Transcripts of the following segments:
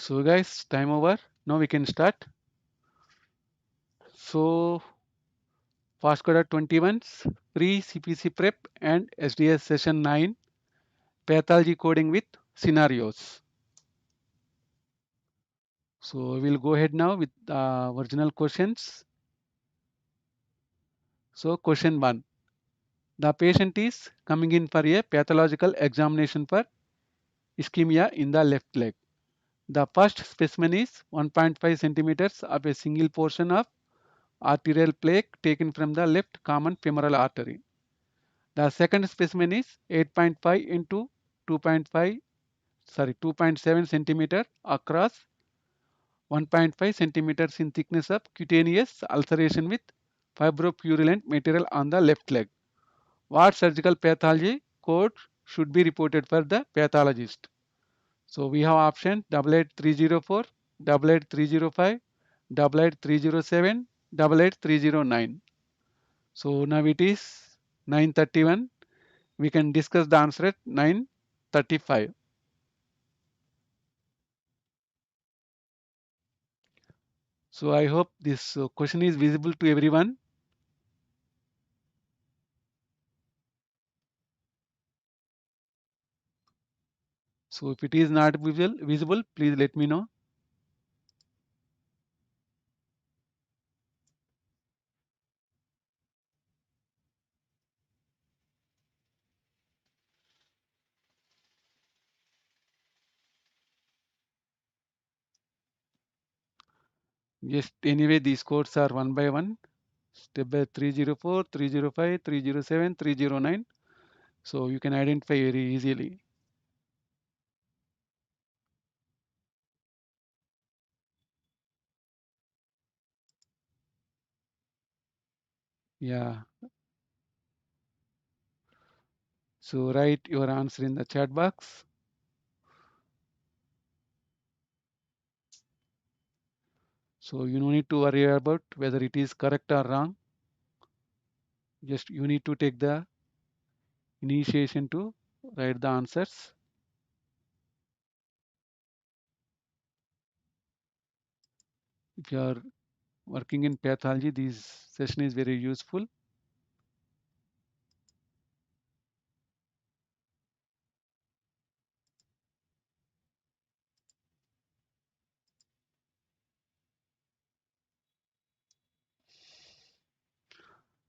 So guys, time over. Now we can start. So fast coder 21's pre CPC prep and SDS session 9 pathology coding with scenarios. So we'll go ahead now with the original questions. So question 1. The patient is coming in for a pathological examination for ischemia in the left leg. The first specimen is 1.5 centimeters of a single portion of arterial plaque taken from the left common femoral artery. The second specimen is 8.5 into 2.7 centimeter across 1.5 centimeters in thickness of cutaneous ulceration with fibropurulent material on the left leg. What surgical pathology code should be reported for the pathologist? So we have option 88304, 88305, 88307, 88309. So now it is 9:31. We can discuss the answer at 9:35. So I hope this question is visible to everyone. So if it is not visible, please let me know. Yes, anyway, these codes are one by one. Step by 304, 305, 307, 309. So you can identify very easily. Yeah. So write your answer in the chat box. So you no need to worry about whether it is correct or wrong. Just you need to take the initiation to write the answers. If you are working in pathology, this session is very useful.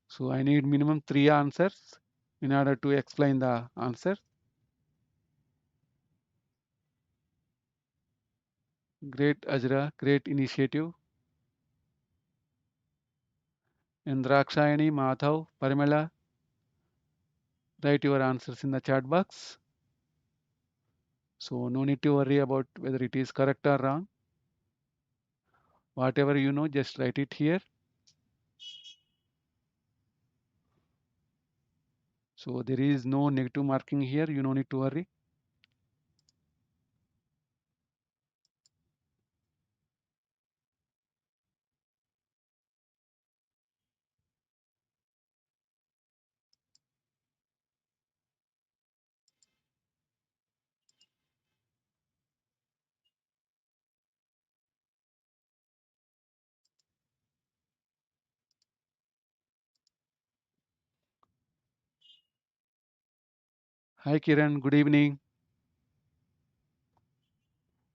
So I need minimum 3 answers in order to explain the answer. Great Ajra, great initiative. Indrakshayani, Madhav, Parimala, write your answers in the chat box. So no need to worry about whether it is correct or wrong. Whatever you know, just write it here. So there is no negative marking here. You no need to worry. Hi Kiran, good evening.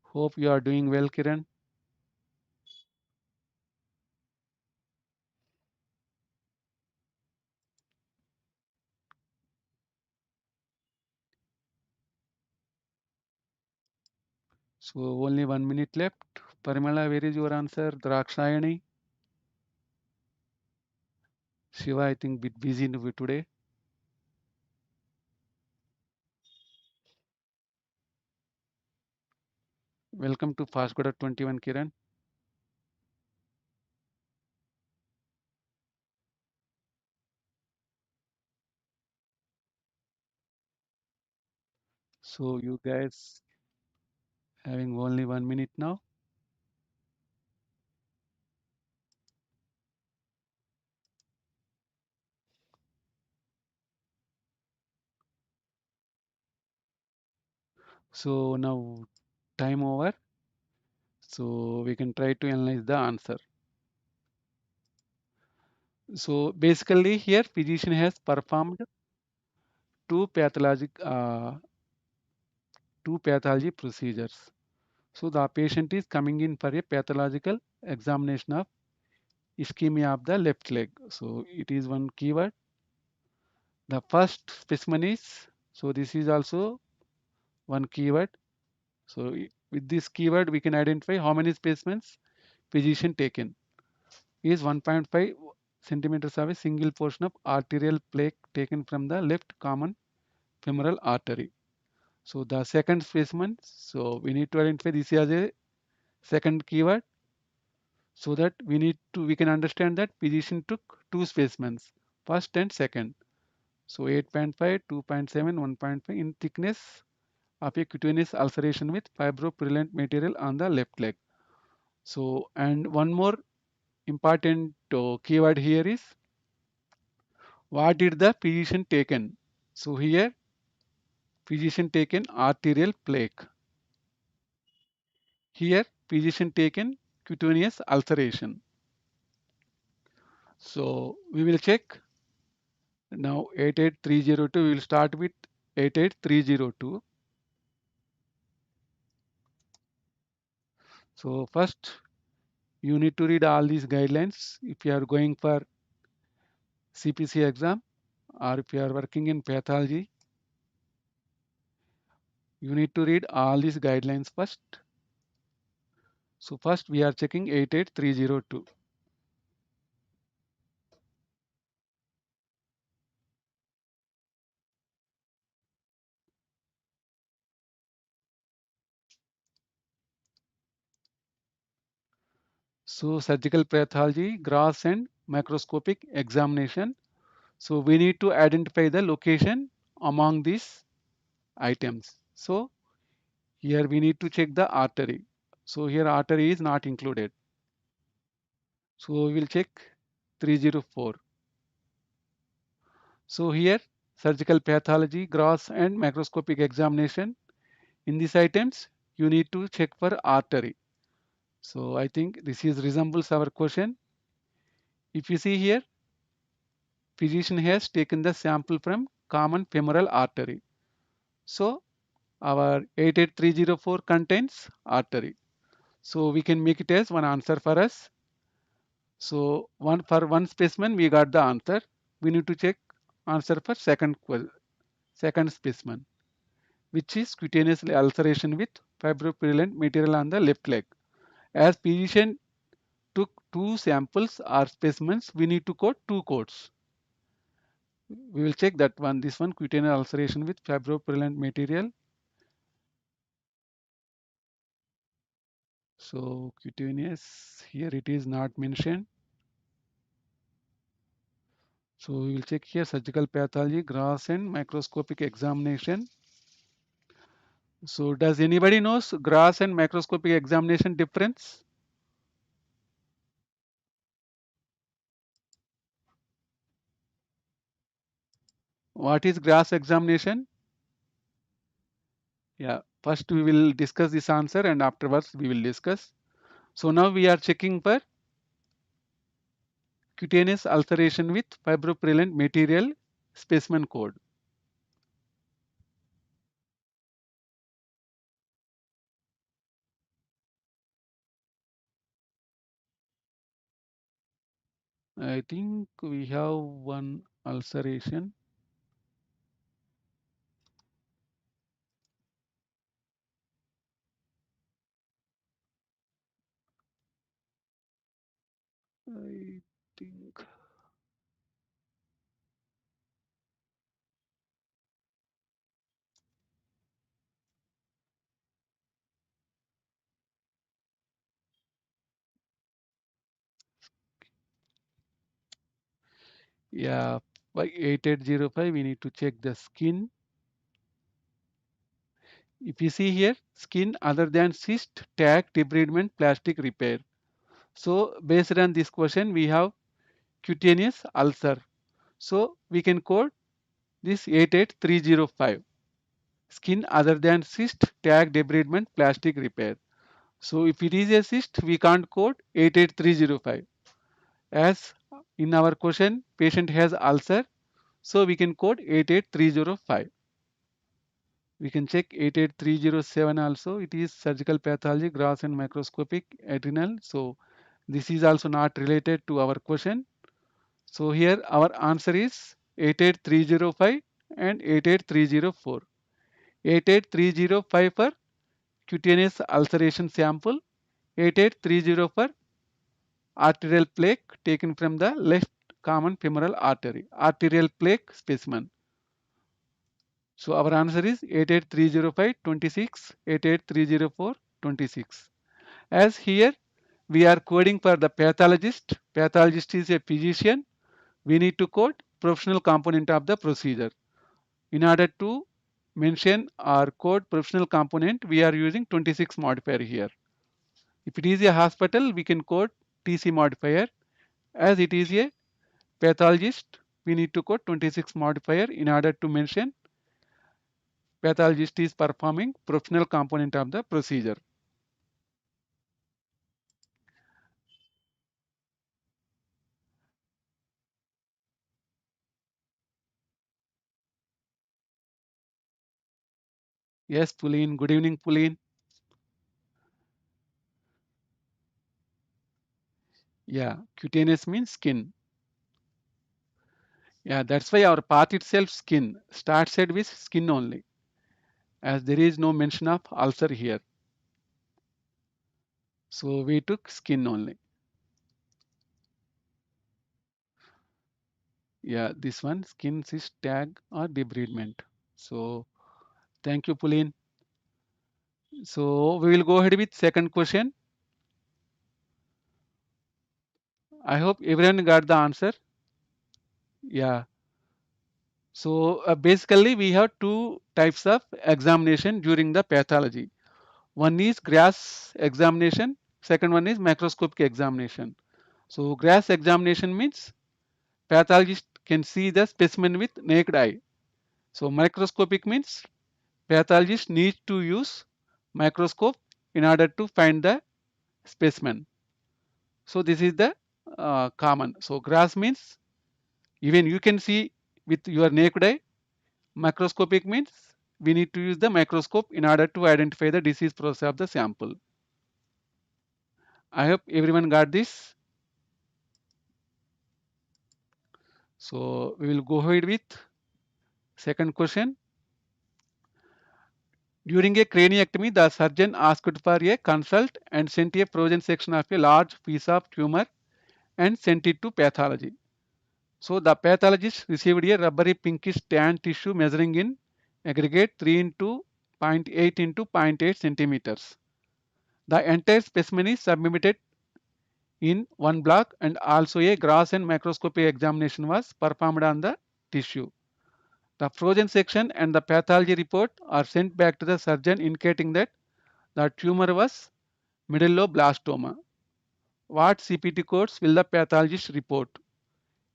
Hope you are doing well, Kiran. So only 1 minute left. Parimala, where is your answer? Drakshayani. Shiva, I think bit busy today. Welcome to Fast Coder 21, Kiran. So you guys having only 1 minute now. So now time over. So we can try to analyze the answer. So basically here physician has performed two pathologic two pathology procedures. So the patient is coming in for a pathological examination of ischemia of the left leg. So it is one keyword. The first specimen is, so this is also one keyword. So with this keyword we can identify how many specimens physician taken. Is 1.5 centimeters of a single portion of arterial plaque taken from the left common femoral artery. So the second specimen, so we need to identify this as a second keyword, so that we can understand that physician took two specimens, first and second. So 8.5, 2.7, 1.5 in thickness of a cutaneous ulceration with fibropurulent material on the left leg. So and one more important keyword here is what did the physician taken? So here physician taken arterial plaque. Here physician taken cutaneous ulceration. So we will check now 88302. We will start with 88302. So first you need to read all these guidelines if you are going for CPC exam or if you are working in pathology. You need to read all these guidelines first. So first we are checking 88302. So surgical pathology, gross and microscopic examination. So we need to identify the location among these items. So here we need to check the artery. So here artery is not included. So we will check 304. So here surgical pathology, gross and macroscopic examination. In these items, you need to check for artery. So I think this is resembles our question. If you see here, physician has taken the sample from common femoral artery. So our 88304 contains artery. So we can make it as one answer for us. So one for one specimen we got the answer. We need to check answer for second specimen, which is cutaneous ulceration with fibropurulent material on the left leg. As physician took two samples or specimens, we need to code two codes. We will check that one. This one cutaneous ulceration with fibropurulent material. So cutaneous here it is not mentioned. So we will check here surgical pathology, gross and microscopic examination. So does anybody knows gross and microscopic examination difference? What is gross examination? Yeah, first we will discuss this answer and afterwards we will discuss. So now we are checking for cutaneous ulceration with fibropurulent material specimen code. I think we have one ulceration. I think, yeah, by 8805 we need to check the skin. If you see here, skin other than cyst, tag, debridement, plastic repair. So based on this question, we have cutaneous ulcer. So we can code this 88305. Skin other than cyst, tag, debridement, plastic repair. So if it is a cyst, we can't code 88305. As in our question, patient has ulcer, so we can code 88305. We can check 88307 also. It is surgical pathology, gross and microscopic adrenal. So this is also not related to our question. So here our answer is 88305 and 88304. 88305 for cutaneous ulceration sample, 88304 for arterial plaque taken from the left common femoral artery, arterial plaque specimen. So our answer is 88305 26, 88304 26. As here we are coding for the pathologist. Pathologist is a physician. We need to code professional component of the procedure. In order to mention or code professional component, we are using 26 modifier here. If it is a hospital, we can code TC modifier. As it is a pathologist, we need to code 26 modifier in order to mention pathologist is performing professional component of the procedure. Yes, Pulin. Good evening, Pulin. Yeah, cutaneous means skin. Yeah, that's why our path itself skin starts said with skin only, as there is no mention of ulcer here. So we took skin only. Yeah, this one skin cyst tag or debridement. So thank you, Pulin. So we will go ahead with second question. I hope everyone got the answer. Yeah. So basically we have two types of examination during the pathology. One is grass examination, second one is macroscopic examination. So grass examination means pathologist can see the specimen with naked eye. So microscopic means pathologist needs to use microscope in order to find the specimen. So this is the common. So grass means even you can see with your naked eye. Microscopic means we need to use the microscope in order to identify the disease process of the sample. I hope everyone got this. So we will go ahead with second question. During a craniectomy, the surgeon asked for a consult and sent a frozen section of a large piece of tumor and sent it to pathology. So the pathologist received a rubbery pinkish tan tissue measuring in aggregate 3 into zero point 0.8 into zero point 0.8 centimeters. The entire specimen is submitted in one block and also a gross and microscopic examination was performed on the tissue. The frozen section and the pathology report are sent back to the surgeon indicating that the tumor was medulloblastoma. What CPT codes will the pathologist report?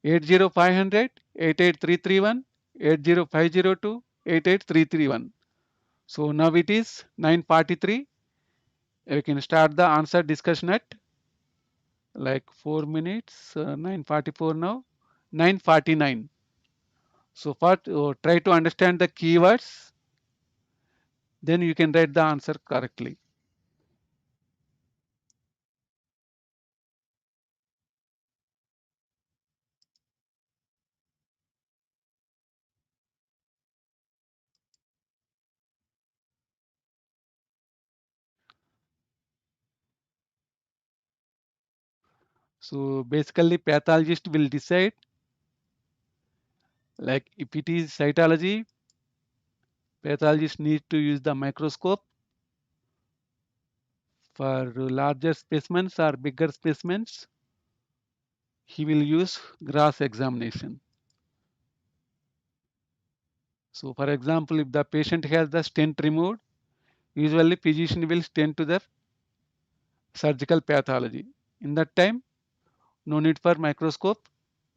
80500, 88331, 80502, 88331. So now it is 9:43. We can start the answer discussion at like 4 minutes, 9:44 now, 9:49. So first try to understand the keywords, then you can write the answer correctly. So basically pathologist will decide, like if it is cytology, pathologist needs to use the microscope. For larger specimens or bigger specimens, he will use gross examination. So for example, if the patient has the stent removed, usually physician will send to the surgical pathology. In that time, no need for microscope.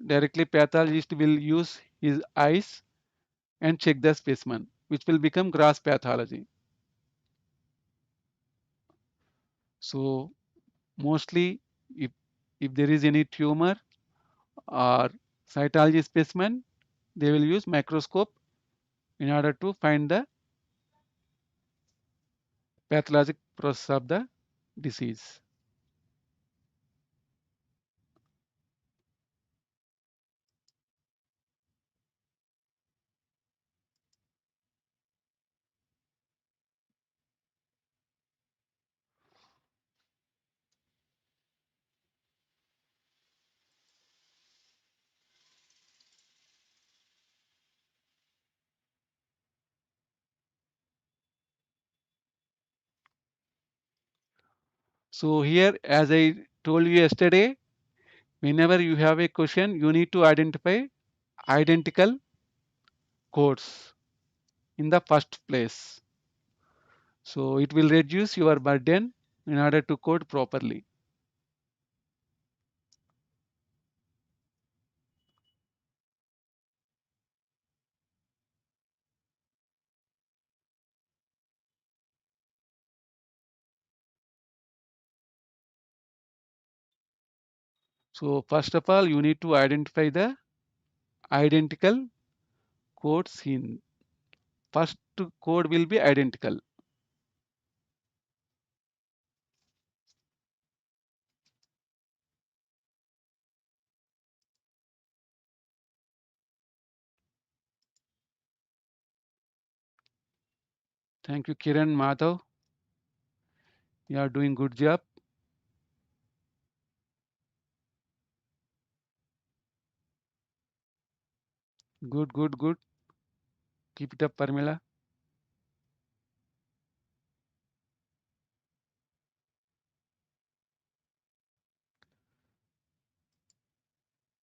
Directly pathologist will use his eyes and check the specimen, which will become gross pathology. So mostly if there is any tumor or cytology specimen, they will use microscope in order to find the pathologic process of the disease. So here, as I told you yesterday, whenever you have a question, you need to identify identical codes in the first place. So it will reduce your burden in order to code properly. So first of all, you need to identify the identical codes in first code will be identical. Thank you, Kiran Madhav. You are doing good job. Good, good, good. Keep it up, Parmila.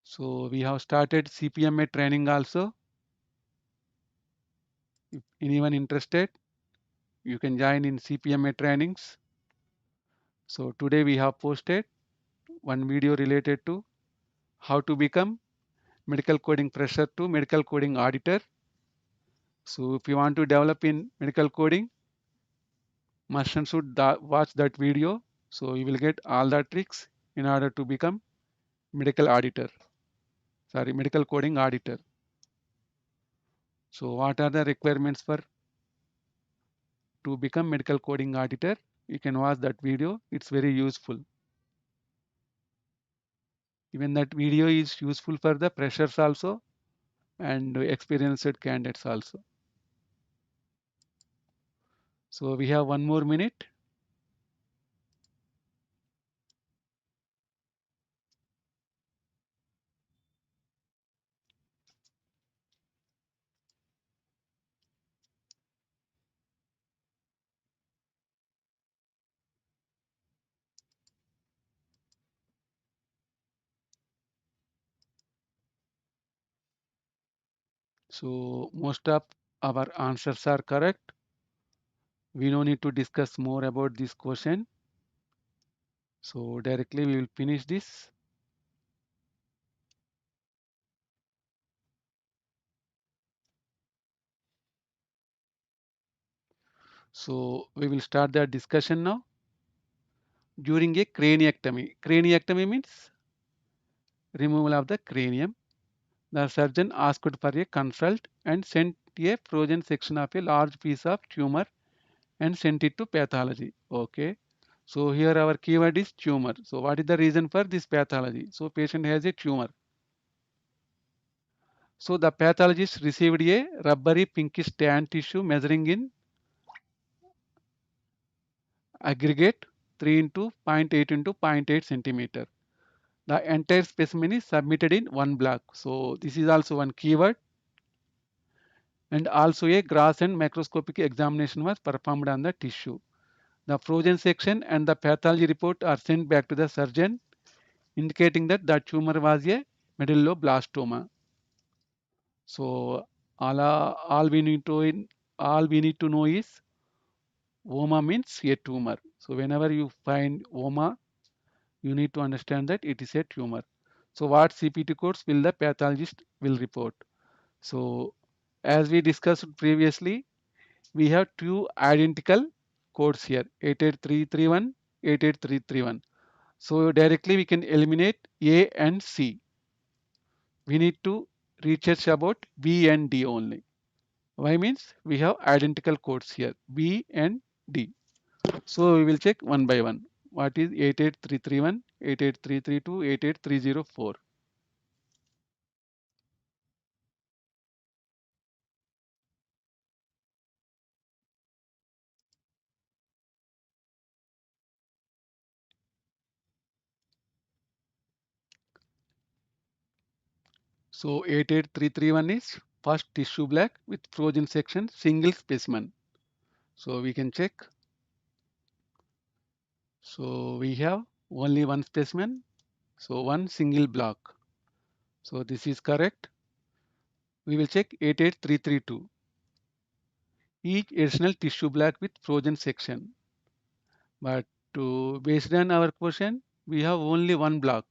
So we have started CPMA training also. If anyone interested, you can join in CPMA trainings. So today we have posted one video related to how to become medical coding fresher to medical coding auditor. So if you want to develop in medical coding, must and should watch that video. So you will get all the tricks in order to become medical auditor. Sorry, medical coding auditor. So what are the requirements for to become medical coding auditor? You can watch that video. It's very useful. Even that video is useful for the freshers also and experienced candidates also. So we have 1 more minute. So most of our answers are correct. We no need to discuss more about this question. So directly we will finish this. So we will start the discussion now. During a craniectomy. Craniectomy means removal of the cranium. The surgeon asked for a consult and sent a frozen section of a large piece of tumor and sent it to pathology. Okay. So here our keyword is tumor. So what is the reason for this pathology? So patient has a tumor. So the pathologist received a rubbery pinkish tan tissue measuring in aggregate 3 into zero point 0.8 into zero point 0.8 centimeter. The entire specimen is submitted in one block. So this is also one keyword. And also a gross and macroscopic examination was performed on the tissue. The frozen section and the pathology report are sent back to the surgeon, indicating that the tumor was a medulloblastoma. So all we need to know is oma means a tumor. So whenever you find oma, you need to understand that it is a tumor. So what CPT codes will the pathologist will report? So as we discussed previously, we have two identical codes here 88331 88331. So directly we can eliminate A and C. We need to research about B and D only. Why means we have identical codes here, B and D. So we will check one by one. What is 88331, 88332, 88304? So 88331 is first tissue black with frozen section single specimen. So we can check. So we have only one specimen. So one single block. So this is correct. We will check 88332. Each additional tissue block with frozen section. But based on our question, we have only one block.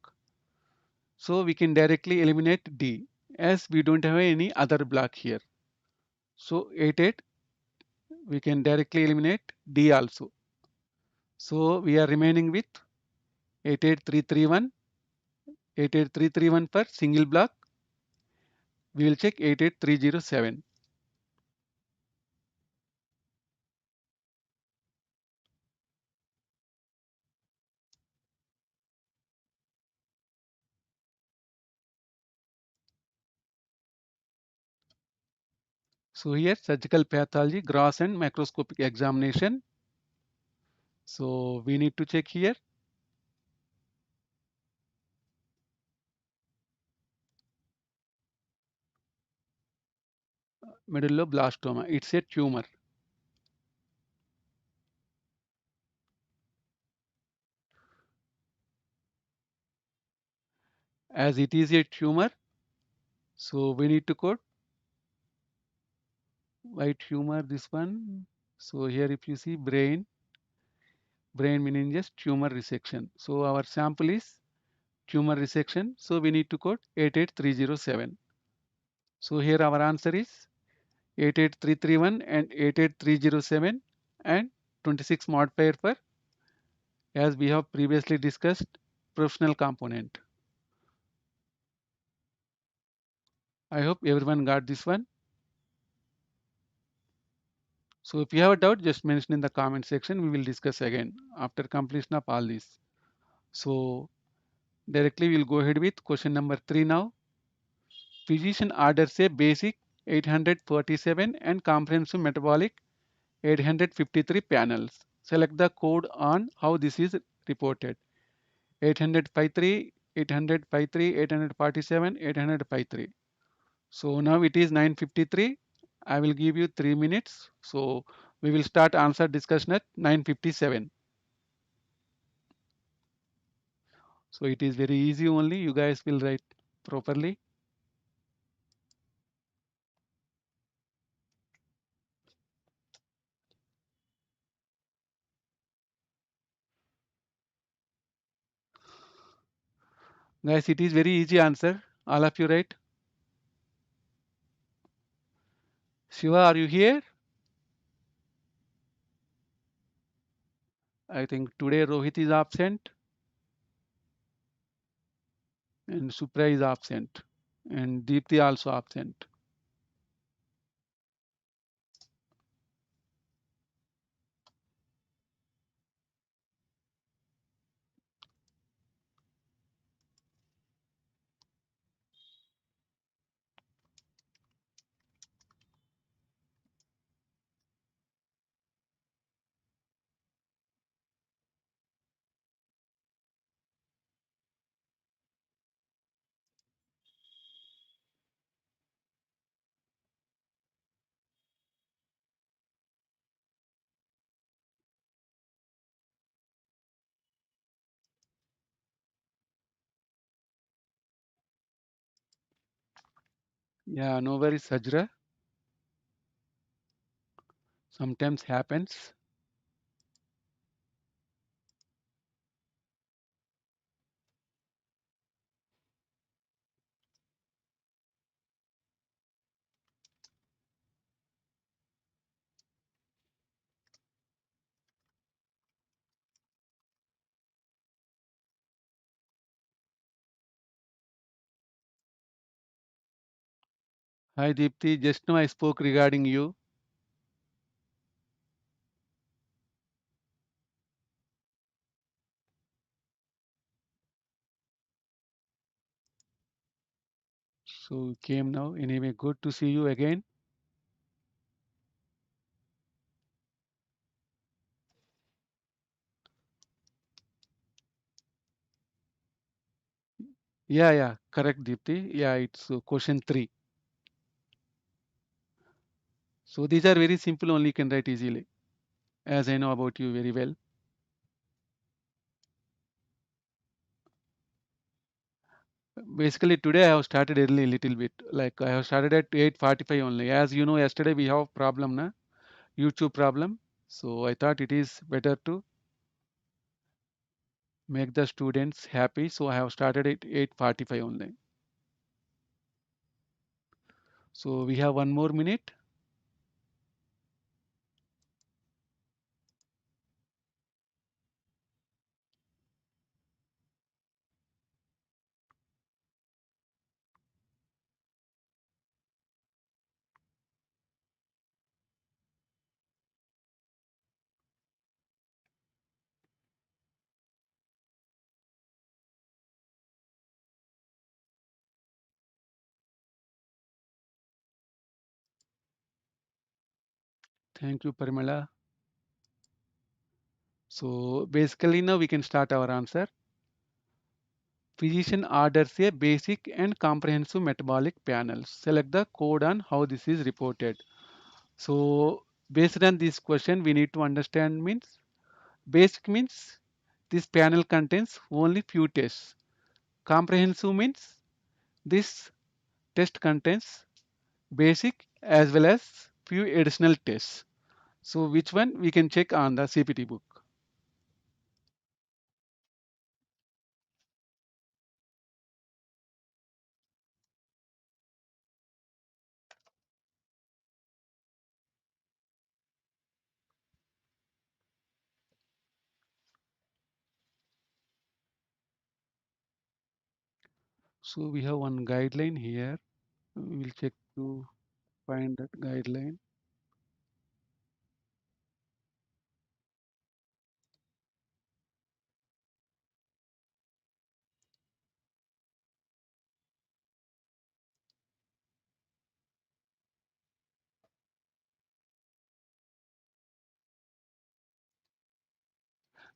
So we can directly eliminate D as we don't have any other block here. So 88 we can directly eliminate D also. So we are remaining with 88331, 88331 for single block. We will check 88307. So here surgical pathology, gross and macroscopic examination. So we need to check here. Medulloblastoma, it's a tumor. As it is a tumor, so we need to code white tumor, this one. So here if you see brain meninges tumor resection. So our sample is tumor resection. So we need to code 88307. So here our answer is 88331 and 88307 and 26 modifier for, as we have previously discussed, professional component. I hope everyone got this one. So if you have a doubt, just mention in the comment section. We will discuss again after completion of all this. So directly we'll go ahead with question number 3 now. Physician orders a basic 847 and comprehensive metabolic 853 panels. Select the code on how this is reported. 853, 853, 847, 853. So now it is 9:53. I will give you 3 minutes. So we will start answer discussion at 9:57. So it is very easy only. You guys will write properly. Guys, it is very easy answer. All of you write. Shiva, are you here? I think today Rohit is absent and Supra is absent and Deepthi also absent. Yeah, no worries, Sajra. Sometimes happens. Hi Deepthi, just now I spoke regarding you. So you came now. Anyway, good to see you again. Yeah, correct Deepthi. Yeah, it's question 3. So these are very simple, only you can write easily, as I know about you very well. Basically, today I have started early little bit. Like I have started at 8:45 only. As you know, yesterday we have problem, na YouTube problem. So I thought it is better to make the students happy. So I have started at 8:45 only. So we have 1 more minute. Thank you, Parimala. So basically now we can start our answer. Physician orders a basic and comprehensive metabolic panel. Select the code on how this is reported. So based on this question, we need to understand means basic means this panel contains only few tests. Comprehensive means this test contains basic as well as few additional tests. So which one we can check on the CPT book. So we have one guideline here. We will check to find that guideline.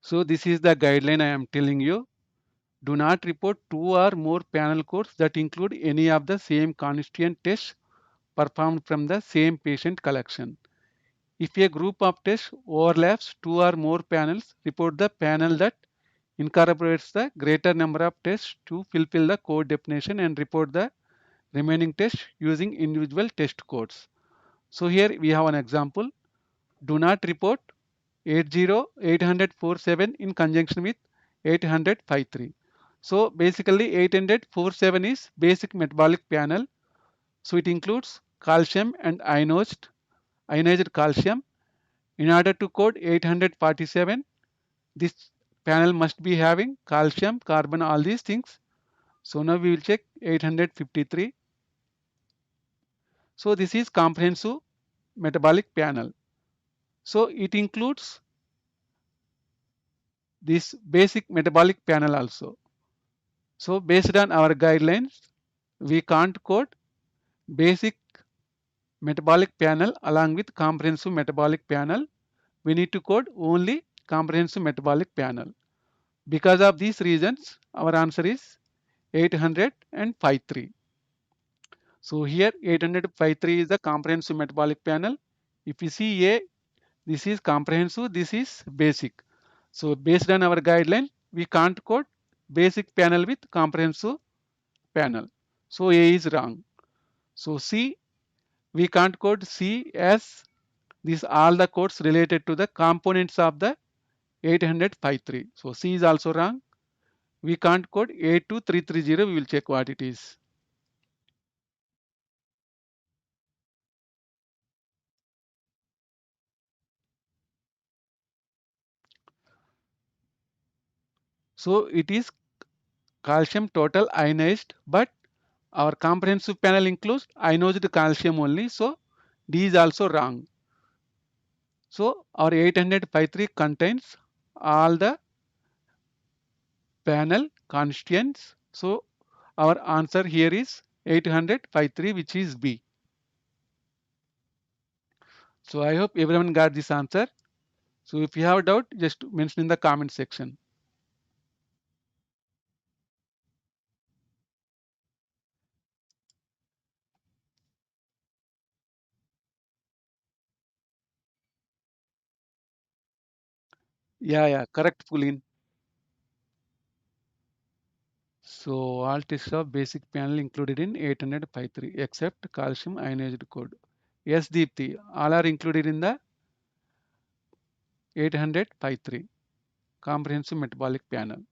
So this is the guideline I am telling you. Do not report two or more panel codes that include any of the same constituent tests performed from the same patient collection. If a group of tests overlaps two or more panels, report the panel that incorporates the greater number of tests to fulfill the code definition and report the remaining tests using individual test codes. So here we have an example. Do not report 80047 in conjunction with 80053. So basically 80047 is basic metabolic panel. So it includes calcium and ionized calcium. In order to code 847, this panel must be having calcium, carbon, all these things. So now we will check 853. So this is comprehensive metabolic panel. So it includes this basic metabolic panel also. So based on our guidelines, we can't code basic metabolic panel along with comprehensive metabolic panel. We need to code only comprehensive metabolic panel. Because of these reasons, our answer is 853. So here 853 is the comprehensive metabolic panel. If you see A, this is comprehensive, this is basic. So based on our guideline, we can't code basic panel with comprehensive panel. So A is wrong. So C, we can't code C as these all the codes related to the components of the 853. So C is also wrong. We can't code A2330. We will check what it is. So it is calcium total ionized, but Our comprehensive panel includes ionized calcium only, so D is also wrong. So our 853 contains all the panel constituents. So our answer here is 853, which is B. So I hope everyone got this answer. So if you have a doubt, just mention in the comment section. Yeah, correct, Pulin. So all tests of basic panel included in 853 except calcium ionized code. Yes, Deepthi, all are included in the 853 comprehensive metabolic panel.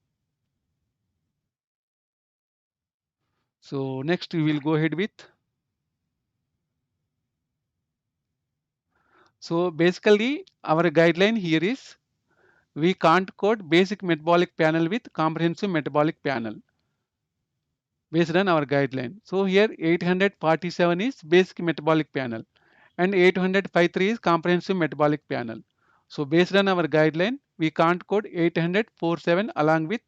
So next we will go ahead with. So basically our guideline here is we can't code basic metabolic panel with comprehensive metabolic panel based on our guideline. So here 847 is basic metabolic panel and 853 is comprehensive metabolic panel. So based on our guideline, we can't code 847 along with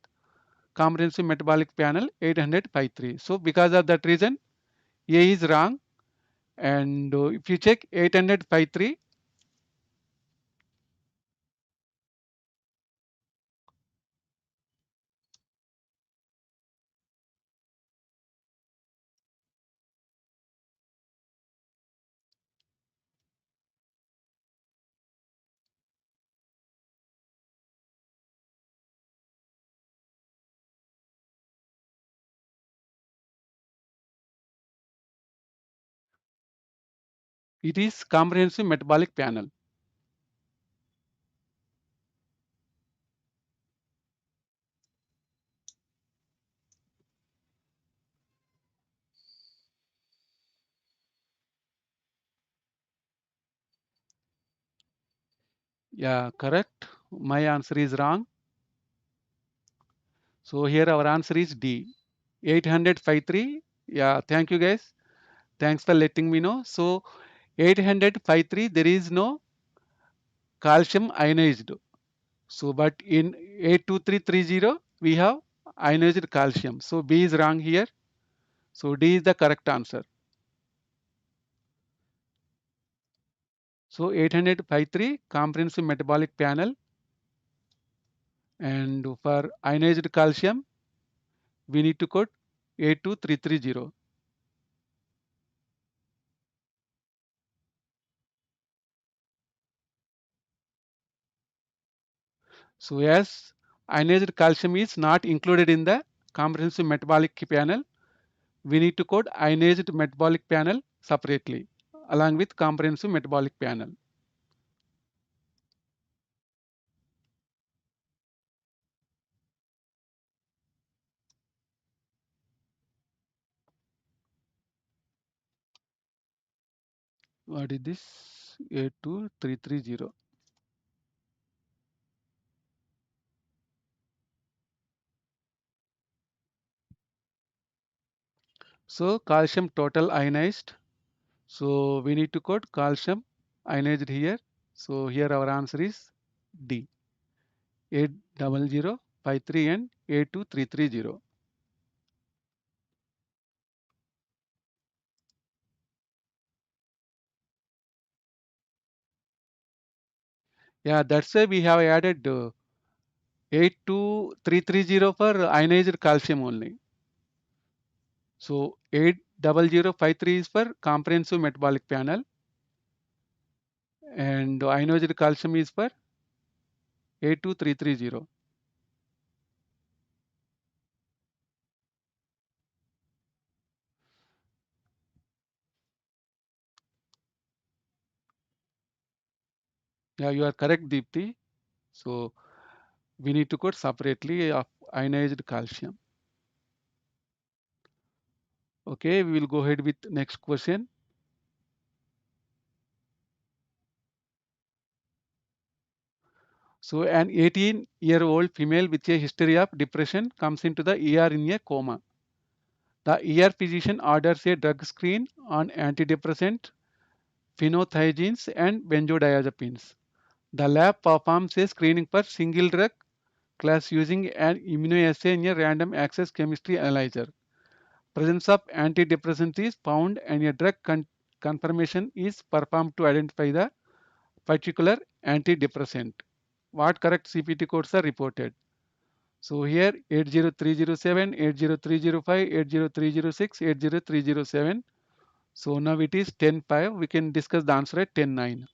comprehensive metabolic panel 853. So because of that reason, A is wrong. And if you check 853, it is comprehensive metabolic panel. Yeah, correct. My answer is wrong. So here our answer is D. 853. Yeah, thank you guys. Thanks for letting me know. So 853, there is no calcium ionized. So but in 82330, we have ionized calcium. So B is wrong here. So D is the correct answer. So 853 comprehensive metabolic panel, and for ionized calcium, we need to code 82330. So as ionized calcium is not included in the comprehensive metabolic panel, we need to code ionized metabolic panel separately along with comprehensive metabolic panel. What is this? 82330. So calcium total ionized. So we need to code calcium ionized here. So here our answer is D. 80053 and 82330. Yeah, that's why we have added 82330 for ionized calcium only. So 80053 is for comprehensive metabolic panel and ionized calcium is for 82330. Yeah, you are correct, Deepthi. So we need to code separately of ionized calcium. Okay, we will go ahead with next question. So an 18-year-old female with a history of depression comes into the ER in a coma. The ER physician orders a drug screen on antidepressant, phenothiazines, and benzodiazepines. The lab performs a screening for single drug class using an immunoassay in a random access chemistry analyzer. Presence of antidepressant is found and a drug confirmation is performed to identify the particular antidepressant. What correct CPT codes are reported? So here 80307, 80305, 80306, 80307. So now it is 10.5. We can discuss the answer at 10.9.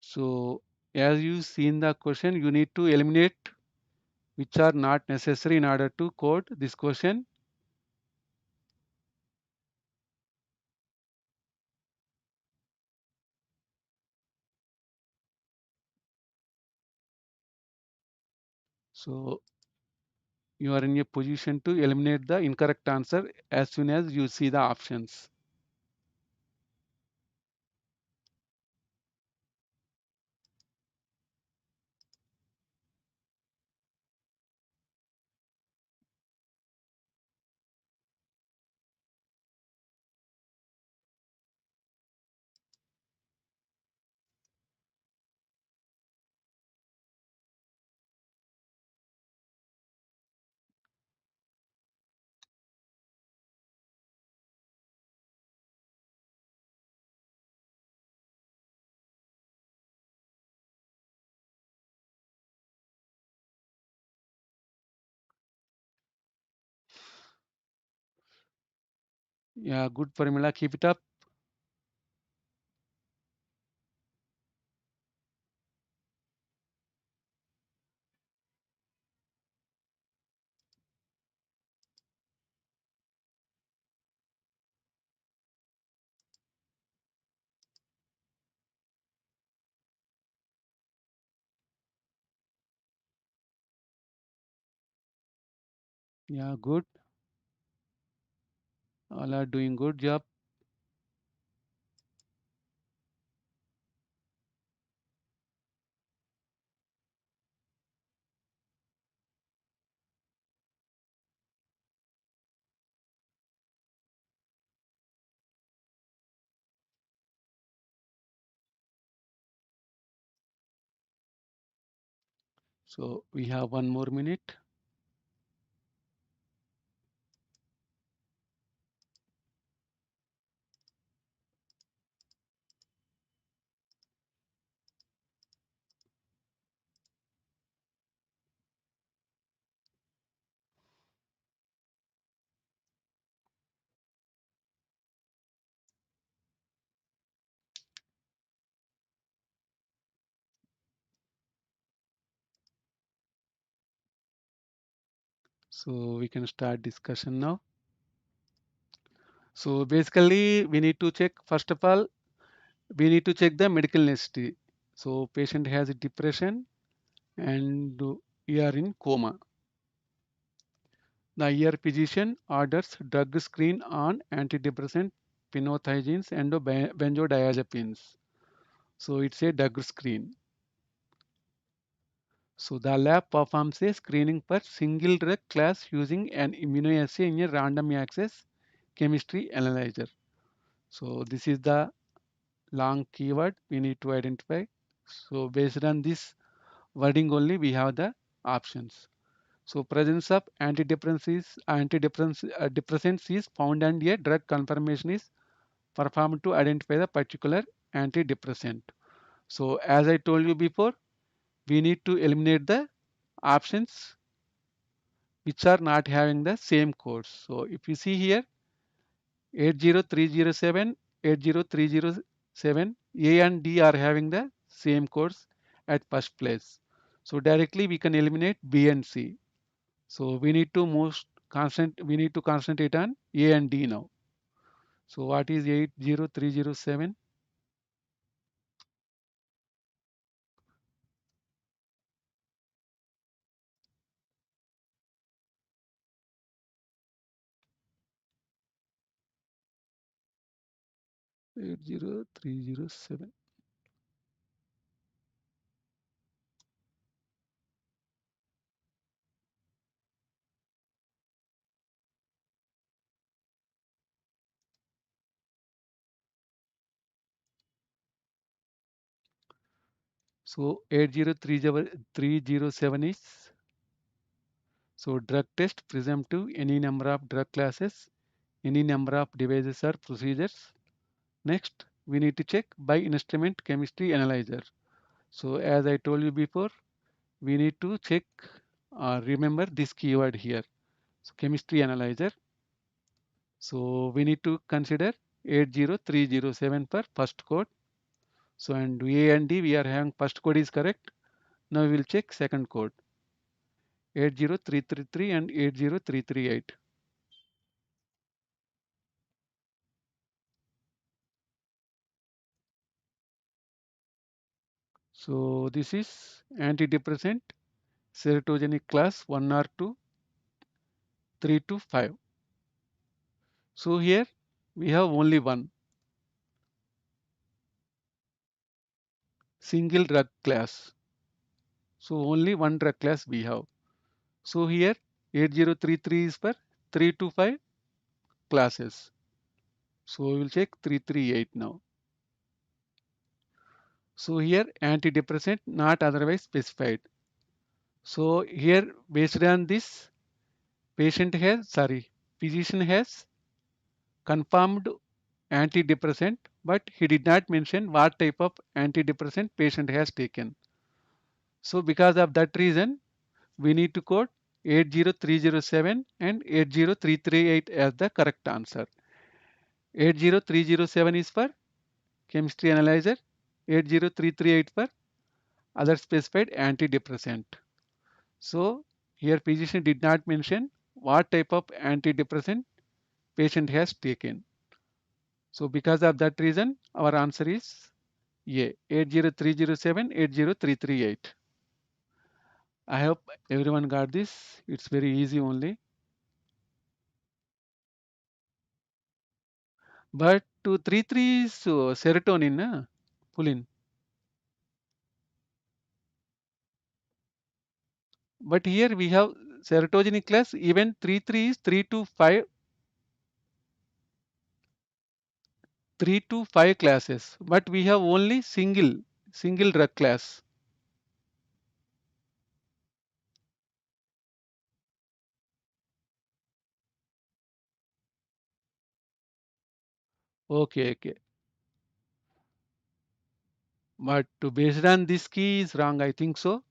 So as you see in the question, you need to eliminate which are not necessary in order to code this question. So you are in a position to eliminate the incorrect answer as soon as you see the options. Yeah, good formula. Keep it up. Yeah, good. All are doing good job. So we have one more minute. So we can start discussion now. So basically we need to check, first of all, we need to check the medical necessity. So patient has depression and we are in coma. The ER physician orders drug screen on antidepressant, phenothiazines and benzodiazepines. So it's a drug screen. So the lab performs a screening for single drug class using an immunoassay in a random access chemistry analyzer. So this is the long keyword we need to identify. So based on this wording only we have the options. So presence of depressants is found and a drug confirmation is performed to identify the particular antidepressant. So as I told you before, we need to eliminate the options which are not having the same codes. So if you see here 80307, 80307, A and D are having the same codes at first place. So directly we can eliminate B and C. So we need to concentrate on A and D now. So what is 80307? 80307. So 80307 is so drug test presumptive any number of drug classes, any number of devices or procedures. Next, we need to check by instrument chemistry analyzer. So as I told you before, we need to check remember this keyword here. So chemistry analyzer. So we need to consider 80307 for first code. So and A and D we are having first code is correct. Now we will check second code 80333 and 80338. So this is antidepressant serotonic class 1 or 2, 3 to 5. So here we have only one single drug class. So only one drug class we have. So here 8033 is for 3 to 5 classes. So we will check 338 now. So here antidepressant not otherwise specified. So here based on this physician has confirmed antidepressant, but he did not mention what type of antidepressant patient has taken. So because of that reason, we need to code 80307 and 80338 as the correct answer. 80307 is for chemistry analyzer, 80338 for other specified antidepressant. So here physician did not mention what type of antidepressant patient has taken. So because of that reason, our answer is A, 80307, 80338. I hope everyone got this. It's very easy only. But 233 is serotonin, pulling. But here we have serotonic class, even 33 is 3 to 5, 3 to 5 classes. But we have only single drug class. Okay, okay. But based on this key is wrong, I think so.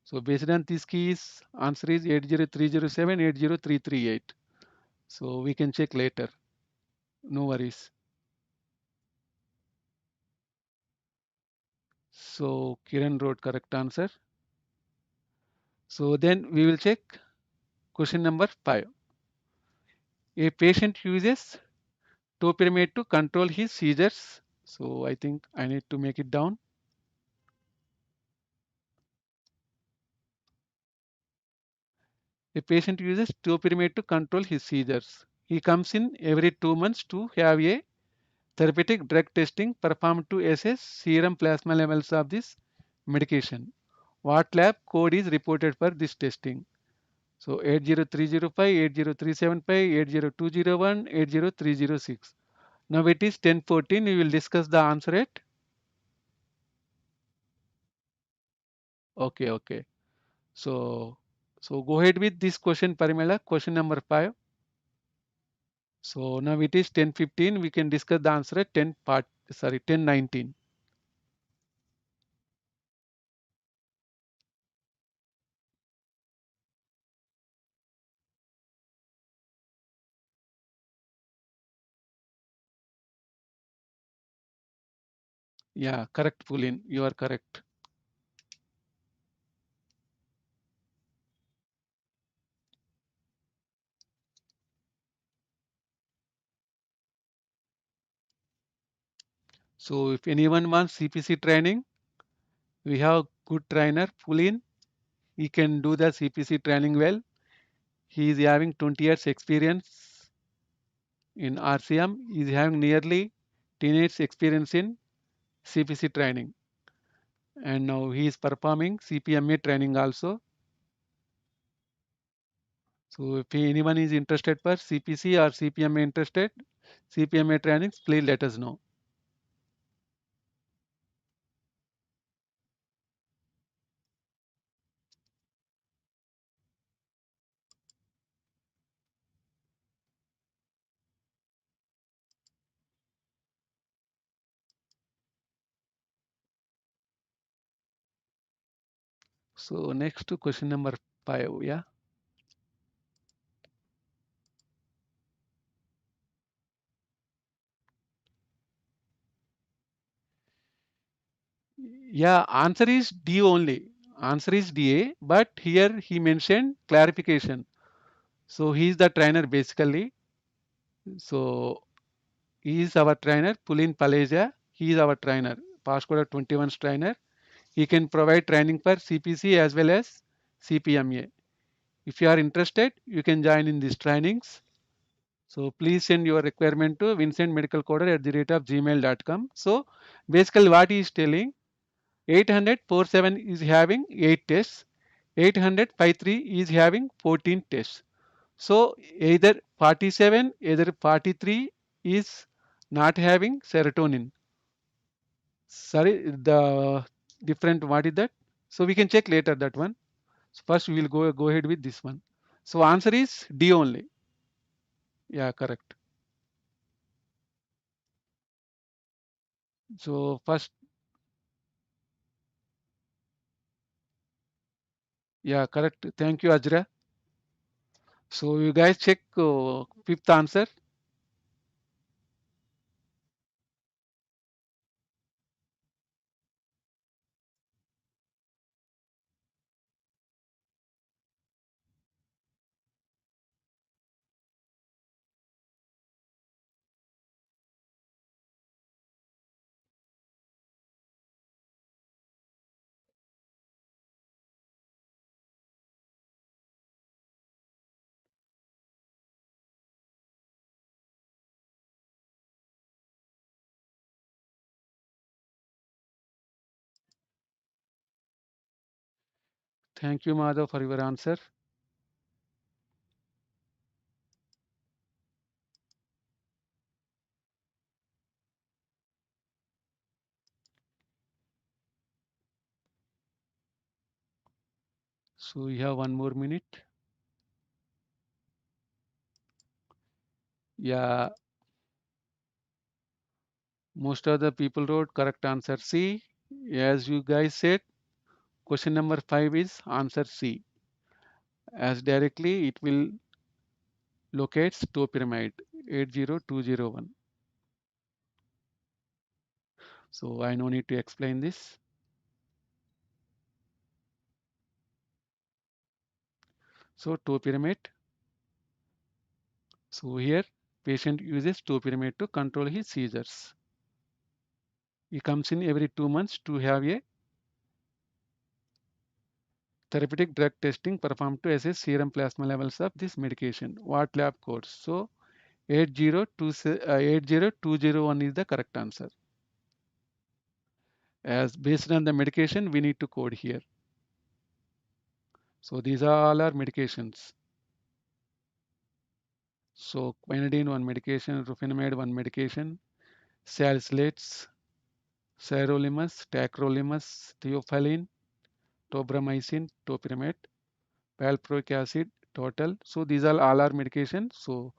So based on this key is answer is 80307, 80338. So we can check later. No worries. So Kiran wrote correct answer. So then we will check question number 5. A patient uses topiramate to control his seizures. So I think I need to make it down. A patient uses topiramate to control his seizures. He comes in every 2 months to have a therapeutic drug testing performed to assess serum plasma levels of this medication. What lab code is reported for this testing? So 80305, 80375, 80201, 80306. Now it is 1014. We will discuss the answer at. Okay, okay. So go ahead with this question, Parimela. Question number 5. So now it is 10:15. We can discuss the answer at 10:19. Yeah, correct, Pulin. You are correct. So if anyone wants CPC training, we have good trainer, Pulin. He can do the CPC training well. He is having 20 years experience in RCM. He is having nearly 10 years experience in CPC training. And now he is performing CPMA training also. So if anyone is interested for CPC or CPMA interested, CPMA trainings, please let us know. So next to question number 5, yeah. Yeah, answer is D only. Answer is DA, but here he mentioned clarification. So he is the trainer basically. So he is our trainer, Pulin Paleja. He is our trainer, Pascoda 21's trainer. He can provide training for CPC as well as CPMA. If you are interested, you can join in these trainings. So please send your requirement to vincentmedicalcoder@gmail.com. So basically what he is telling, 800 is having 8 tests, 800 is having 14 tests. So either 47, either 43 is not having serotonin. Sorry, the different, what is that? So we can check later that one. So first we will go ahead with this one. So answer is D only. Yeah, correct. So first, yeah, correct. Thank you, Ajra. So you guys check fifth answer. Thank you, Madhav, for your answer. So we have one more minute. Yeah, most of the people wrote correct answer C. As you guys said, question number 5 is answer C. As directly it will locate toe pyramid 80201. So I no need to explain this. So toe pyramid. So here patient uses toe pyramid to control his seizures. He comes in every 2 months to have a therapeutic drug testing performed to assess serum plasma levels of this medication. What lab codes? So 80201 is the correct answer. As based on the medication, we need to code here. So these are all our medications. So quinidine one medication, rufinamide one medication, salicylates, sirolimus, tacrolimus, theophylline, tobramycin, topiramate, valproic acid, total. So these are all our medications. So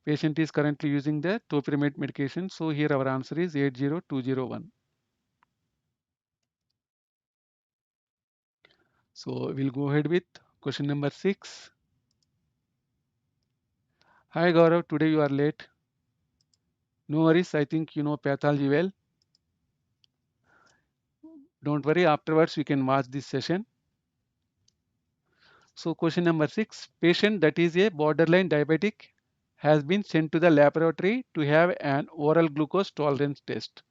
patient is currently using the topiramate medication. So here our answer is 80201. So we'll go ahead with question number 6. Hi Gaurav, today you are late. No worries, I think you know pathology well. Don't worry, afterwards you can watch this session. So question number 6, patient that is a borderline diabetic has been sent to the laboratory to have an oral glucose tolerance test.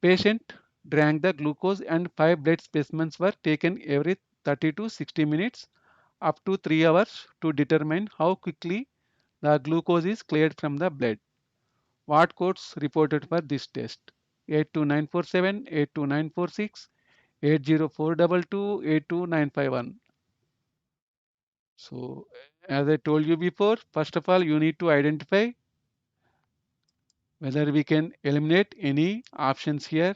Patient drank the glucose and 5 blood specimens were taken every 30 to 60 minutes up to 3 hours to determine how quickly the glucose is cleared from the blood. What codes reported for this test? 82947, 82946, 80422, 82951. So as I told you before, first of all, you need to identify whether we can eliminate any options here.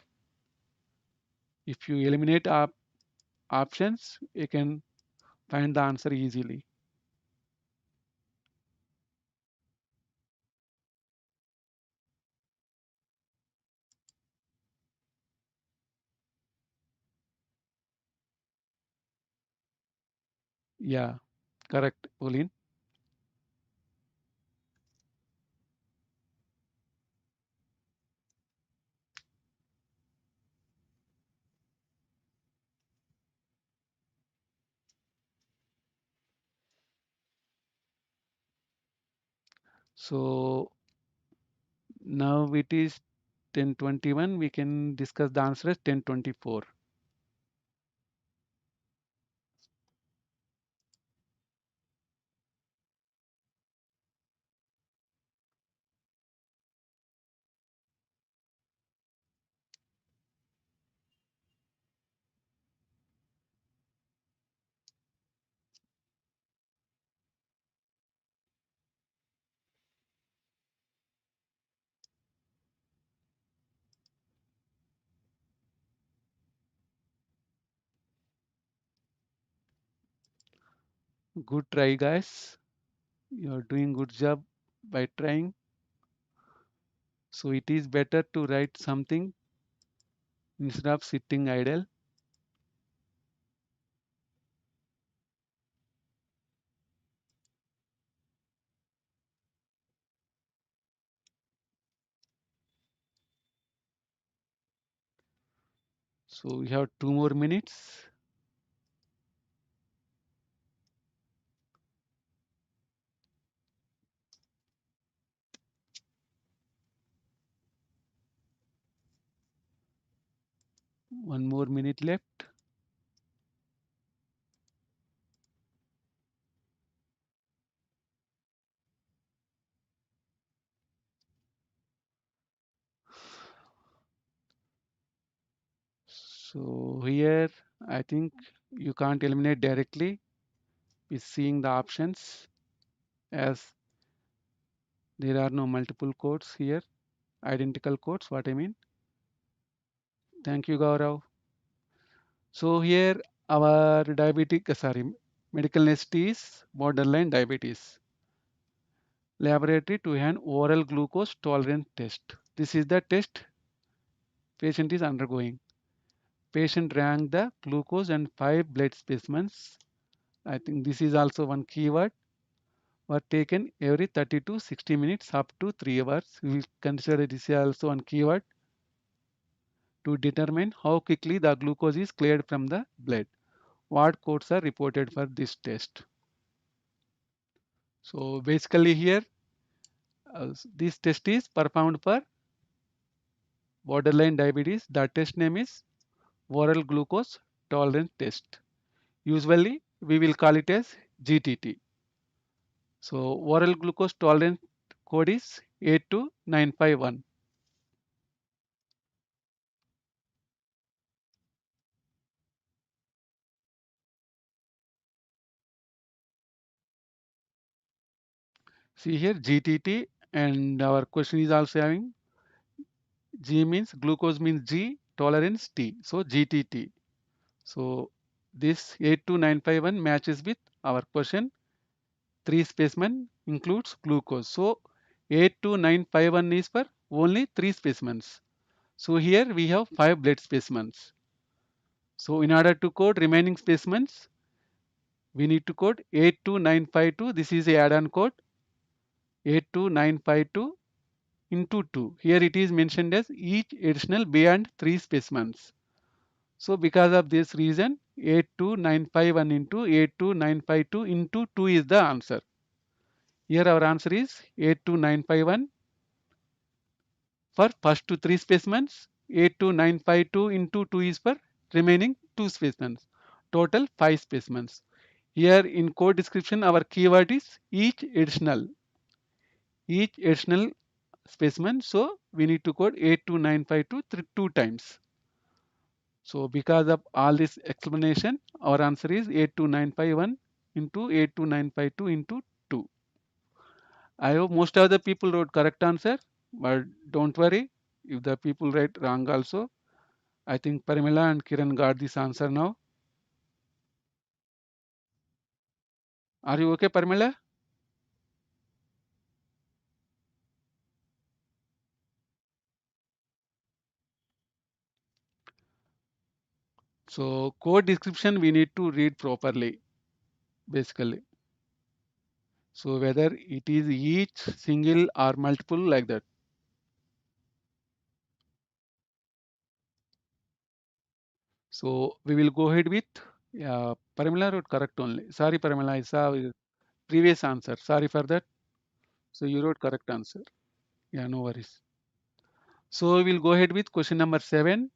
If you eliminate options, you can find the answer easily. Yeah, correct, Olin. So now it is 10:21. We can discuss the answer as 10:24. Good try, guys. You're doing good job by trying. So it is better to write something instead of sitting idle. So we have 2 more minutes. One more minute left. So here I think you can't eliminate directly with seeing the options, as there are no multiple codes here, identical codes, what I mean. Thank you, Gaurav. So here our medical necessity is borderline diabetes. Laboratory to an oral glucose tolerance test. This is the test patient is undergoing. Patient drank the glucose and 5 blood specimens. I think this is also one keyword. Were taken every 30 to 60 minutes up to 3 hours. We will consider this is also one keyword to determine how quickly the glucose is cleared from the blood. What codes are reported for this test? So basically here, this test is performed for borderline diabetes. The test name is oral glucose tolerance test. Usually we will call it as GTT. So oral glucose tolerance code is 82951. See here GTT, and our question is also having G means glucose means G, tolerance T. So GTT. So this 82951 matches with our question. 3 specimen includes glucose. So 82951 is for only 3 specimens. So here we have 5 blood specimens. So in order to code remaining specimens, we need to code 82952. This is a add-on code 82952 into 2. Here it is mentioned as each additional beyond 3 specimens. So because of this reason, 82951 into 82952 into 2 is the answer. Here our answer is 82951 for first to 3 specimens, 82952 into 2 is for remaining 2 specimens. Total 5 specimens. Here in code description our keyword is each additional specimen. So we need to code 82952 two times. So because of all this explanation, our answer is 82951 into 82952 into 2. I hope most of the people wrote correct answer, but don't worry if the people write wrong also. I think Parimila and Kiran got this answer now. Are you okay, Parimila? So code description we need to read properly, basically. So whether it is each, single or multiple like that. So we will go ahead with Paramila wrote correct only. Sorry, Paramila, I saw your previous answer. Sorry for that. So you wrote correct answer. Yeah, no worries. So we will go ahead with question number 7.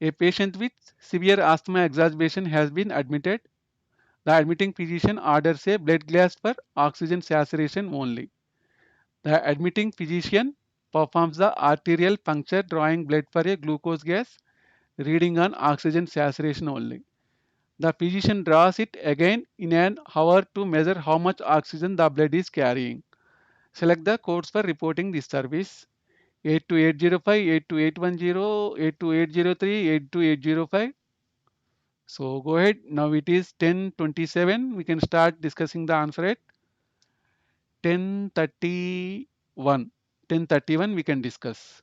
A patient with severe asthma exacerbation has been admitted. The admitting physician orders a blood gas for oxygen saturation only. The admitting physician performs the arterial puncture drawing blood for a glucose gas reading on oxygen saturation only. The physician draws it again in an hour to measure how much oxygen the blood is carrying. Select the codes for reporting this service. 82805, 82810, 82803, 82805. So go ahead. Now it is 10:27. We can start discussing the answer at 10:31. 10:31 we can discuss.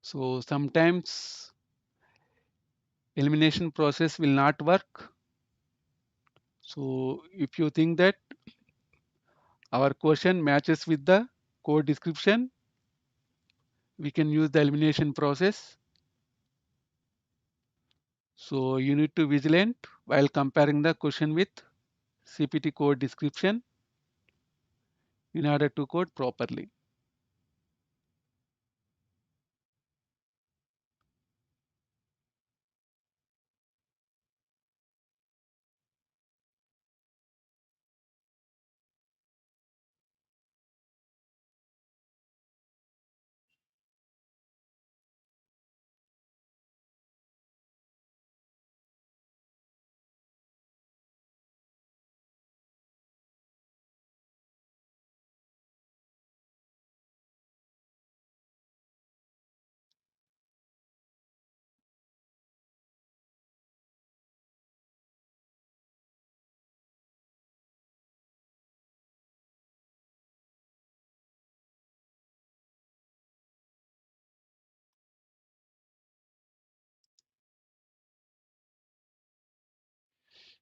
So sometimes elimination process will not work. So if you think that our question matches with the code description, we can use the elimination process. So you need to vigilant while comparing the question with CPT code description in order to code properly.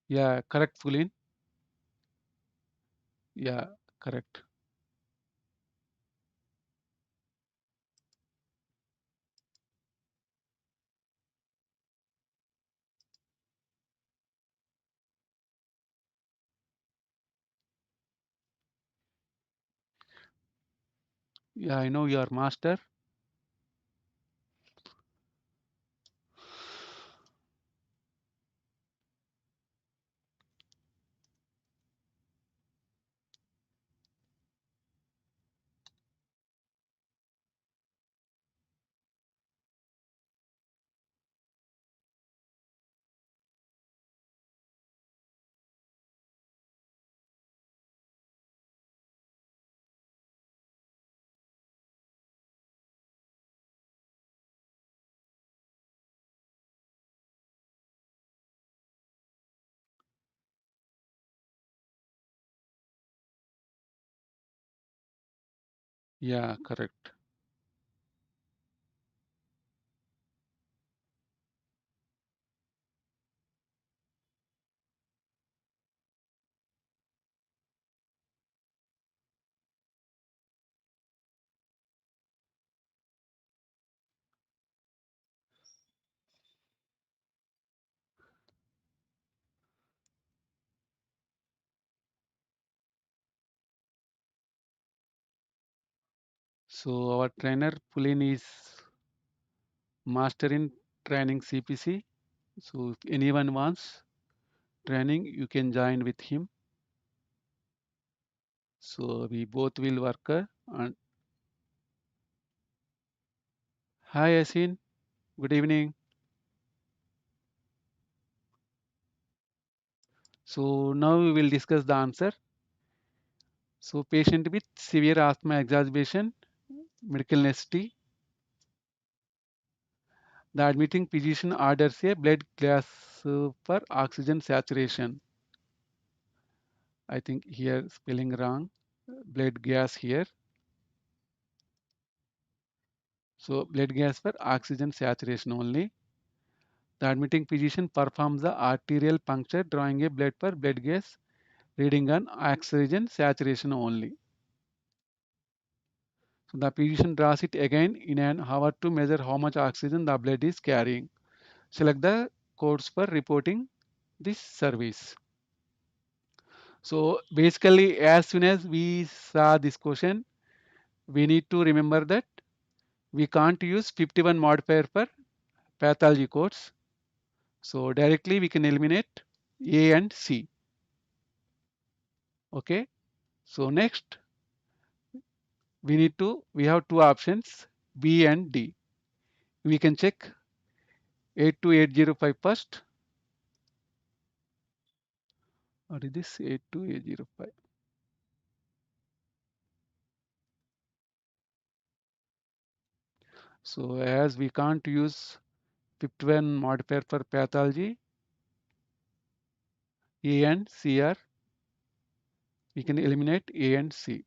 Yeah, correct, Fulin. Yeah, correct. Yeah, I know you are master. Yeah, correct. So our trainer Pulin is master in training CPC. So if anyone wants training, you can join with him. So we both will work. And hi Yasin, good evening. So now we will discuss the answer. So patient with severe asthma exacerbation, medical necessity. The admitting physician orders a blood gas for oxygen saturation. I think here spelling wrong. Blood gas here. So blood gas for oxygen saturation only. The admitting physician performs the arterial puncture drawing a blood for blood gas reading on oxygen saturation only. So the physician draws it again in an hour to measure how much oxygen the blood is carrying. Select the codes for reporting this service. So basically, as soon as we saw this question, we need to remember that we can't use 51 modifier for pathology codes. So directly we can eliminate A and C. Okay. So next we have two options B and D. We can check 82805 first. What is this 82805? So as we can't use 51 modifier for pathology, A and C are, we can eliminate A and C.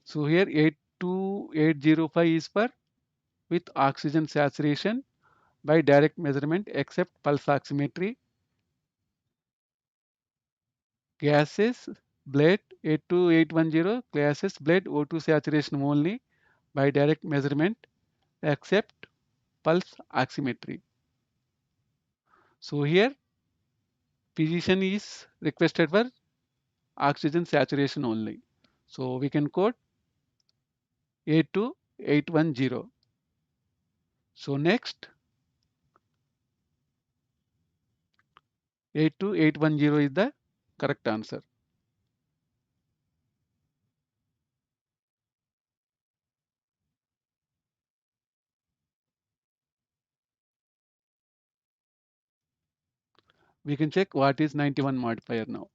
So here 82805 is for with oxygen saturation by direct measurement except pulse oximetry. Gases, blood 82810 gases, blood O2 saturation only by direct measurement except pulse oximetry. So here physician is requested for oxygen saturation only. So we can code 82810. So next 82810 is the correct answer. We can check what is 91 modifier now.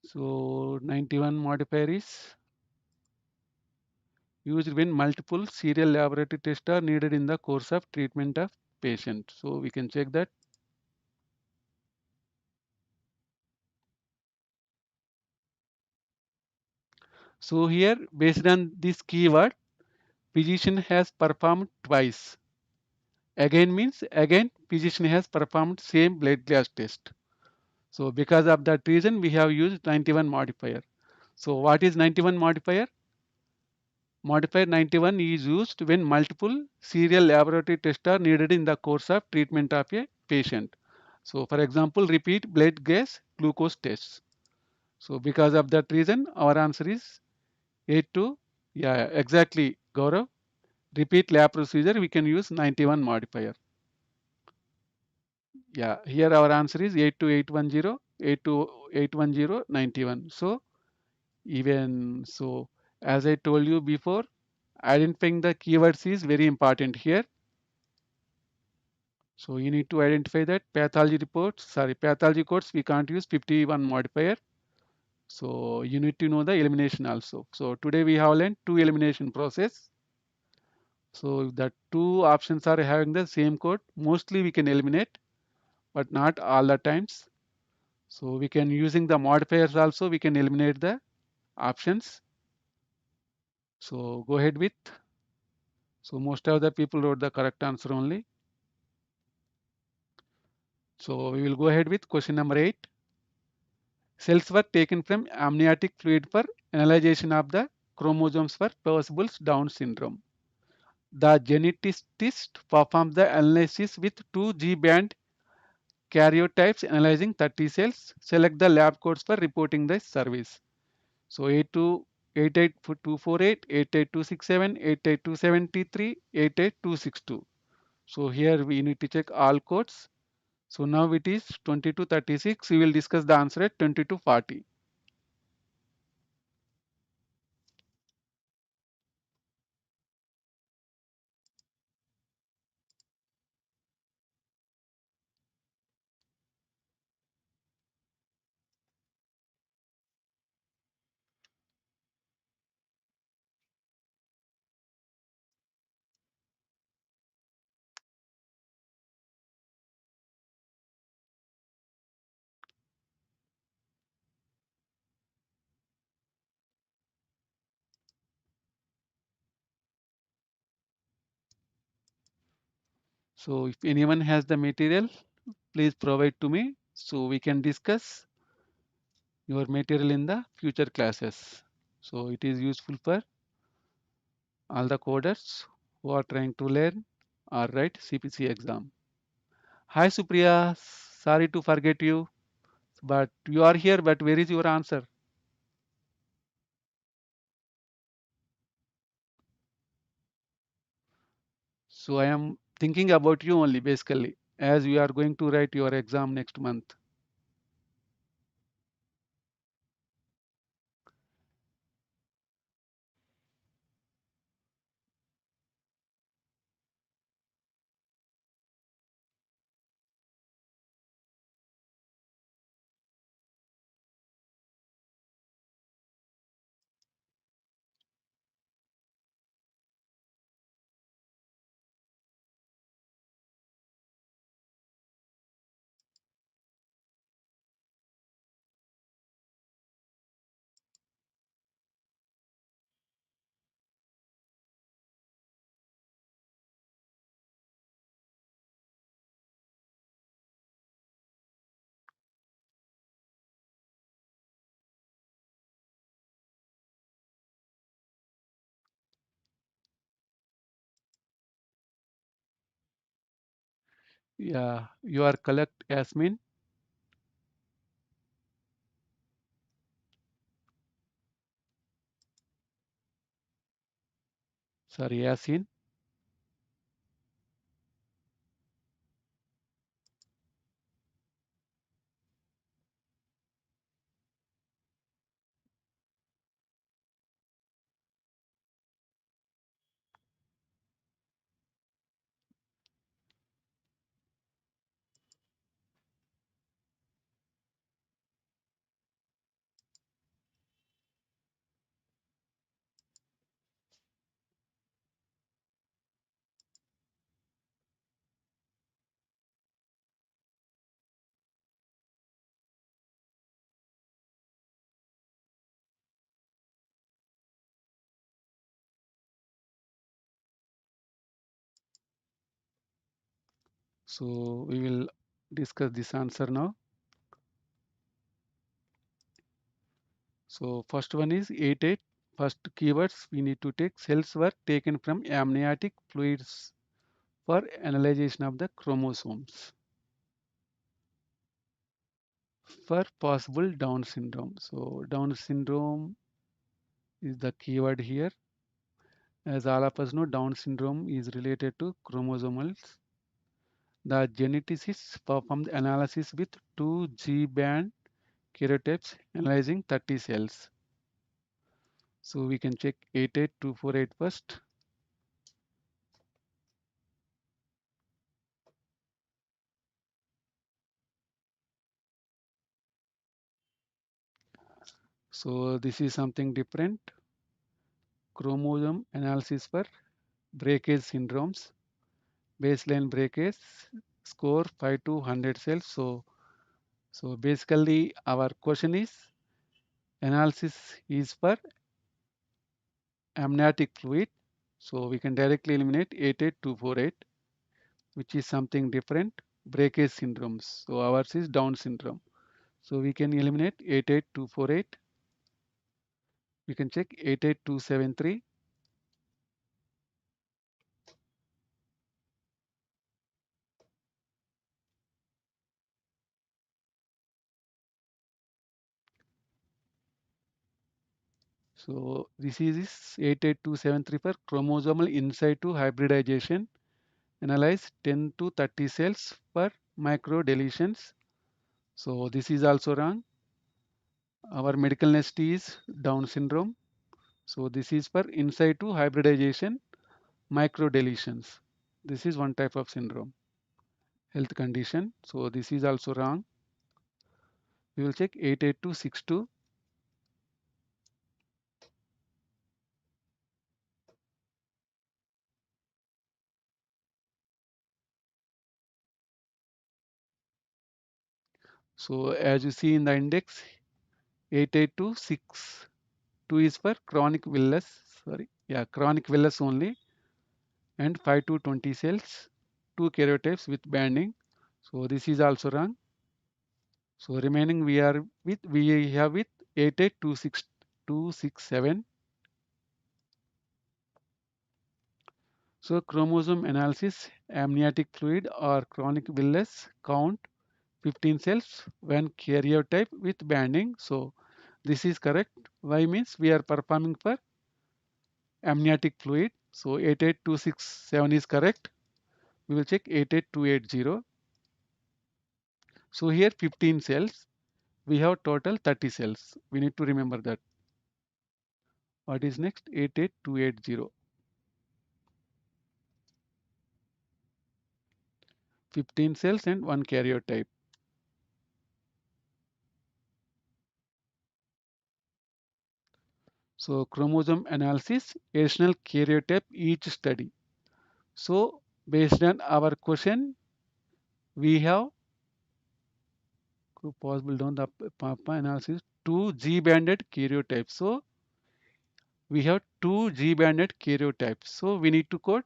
So 91 modifier is used when multiple serial laboratory tests are needed in the course of treatment of patient. So we can check that. So here based on this keyword, physician has performed twice. Again means again physician has performed same blood gas test. So because of that reason we have used 91 modifier. So what is 91 modifier? Modifier 91 is used when multiple serial laboratory tests are needed in the course of treatment of a patient. So for example, repeat blood gas glucose tests. So because of that reason, our answer is 82. Yeah, exactly, Gaurav. Repeat lab procedure, we can use 91 modifier. Yeah, here our answer is 82810, 82810, 91. So even so, as I told you before, identifying the keywords is very important here. So you need to identify that pathology codes, we can't use 51 modifier. So you need to know the elimination also. So today we have learned two elimination process. So if the two options are having the same code, mostly we can eliminate, but not all the times. So we can using the modifiers also we can eliminate the options. So go ahead with. So most of the people wrote the correct answer only. So we will go ahead with question number 8. Cells were taken from amniotic fluid for analyzation of the chromosomes for possible Down syndrome. The geneticist performed the analysis with two G-band karyotypes analyzing 30 cells. Select the lab codes for reporting the service. So 88248, 88267, 88273, 88262. So here we need to check all codes. So now it is 2236. We will discuss the answer at 2240. So if anyone has the material, please provide to me so we can discuss your material in the future classes. So it is useful for all the coders who are trying to learn or write CPC exam. Hi Supriya, sorry to forget you, but you are here, but where is your answer? So I am thinking about you only basically as you are going to write your exam next month. Yeah, you are correct, Yasmin. Sorry, Yasin. So we will discuss this answer now. So first one is 88. First keywords we need to take cells were taken from amniotic fluids for analyzation of the chromosomes for possible Down syndrome. So Down syndrome is the keyword here. As all of us know, Down syndrome is related to chromosomals. The geneticists performed analysis with two G-band karyotypes analyzing 30 cells. So we can check 88248 first. So this is something different. Chromosome analysis for breakage syndromes. Baseline breakage score 5 to 100 cells. So basically our question is analysis is for amniotic fluid. So we can directly eliminate 88248, which is something different. Breakage syndromes. So ours is Down syndrome. So we can eliminate 88248. We can check 88273. So this is 88273 for chromosomal in situ hybridization. Analyze 10 to 30 cells per micro deletions. So this is also wrong. Our medical nest is Down syndrome. So this is for in situ hybridization micro deletions. This is one type of syndrome, health condition. So this is also wrong. We will check 88262. So as you see in the index, 88262 is for chronic villus. Sorry, yeah, chronic villus only, and 5 to 20 cells, two karyotypes with banding. So this is also wrong. So remaining we have with 88267. So chromosome analysis, amniotic fluid or chronic villus count 15 cells when karyotype with banding. So this is correct. Why means we are performing for amniotic fluid. So 88267 is correct. We will check 88280. So here 15 cells. We have total 30 cells. We need to remember that. What is next? 88280. 15 cells and one karyotype. So chromosome analysis, additional karyotype each study. So based on our question, we have possible down the PAPA analysis, two G-banded karyotypes. So we have two G-banded karyotypes. So we need to code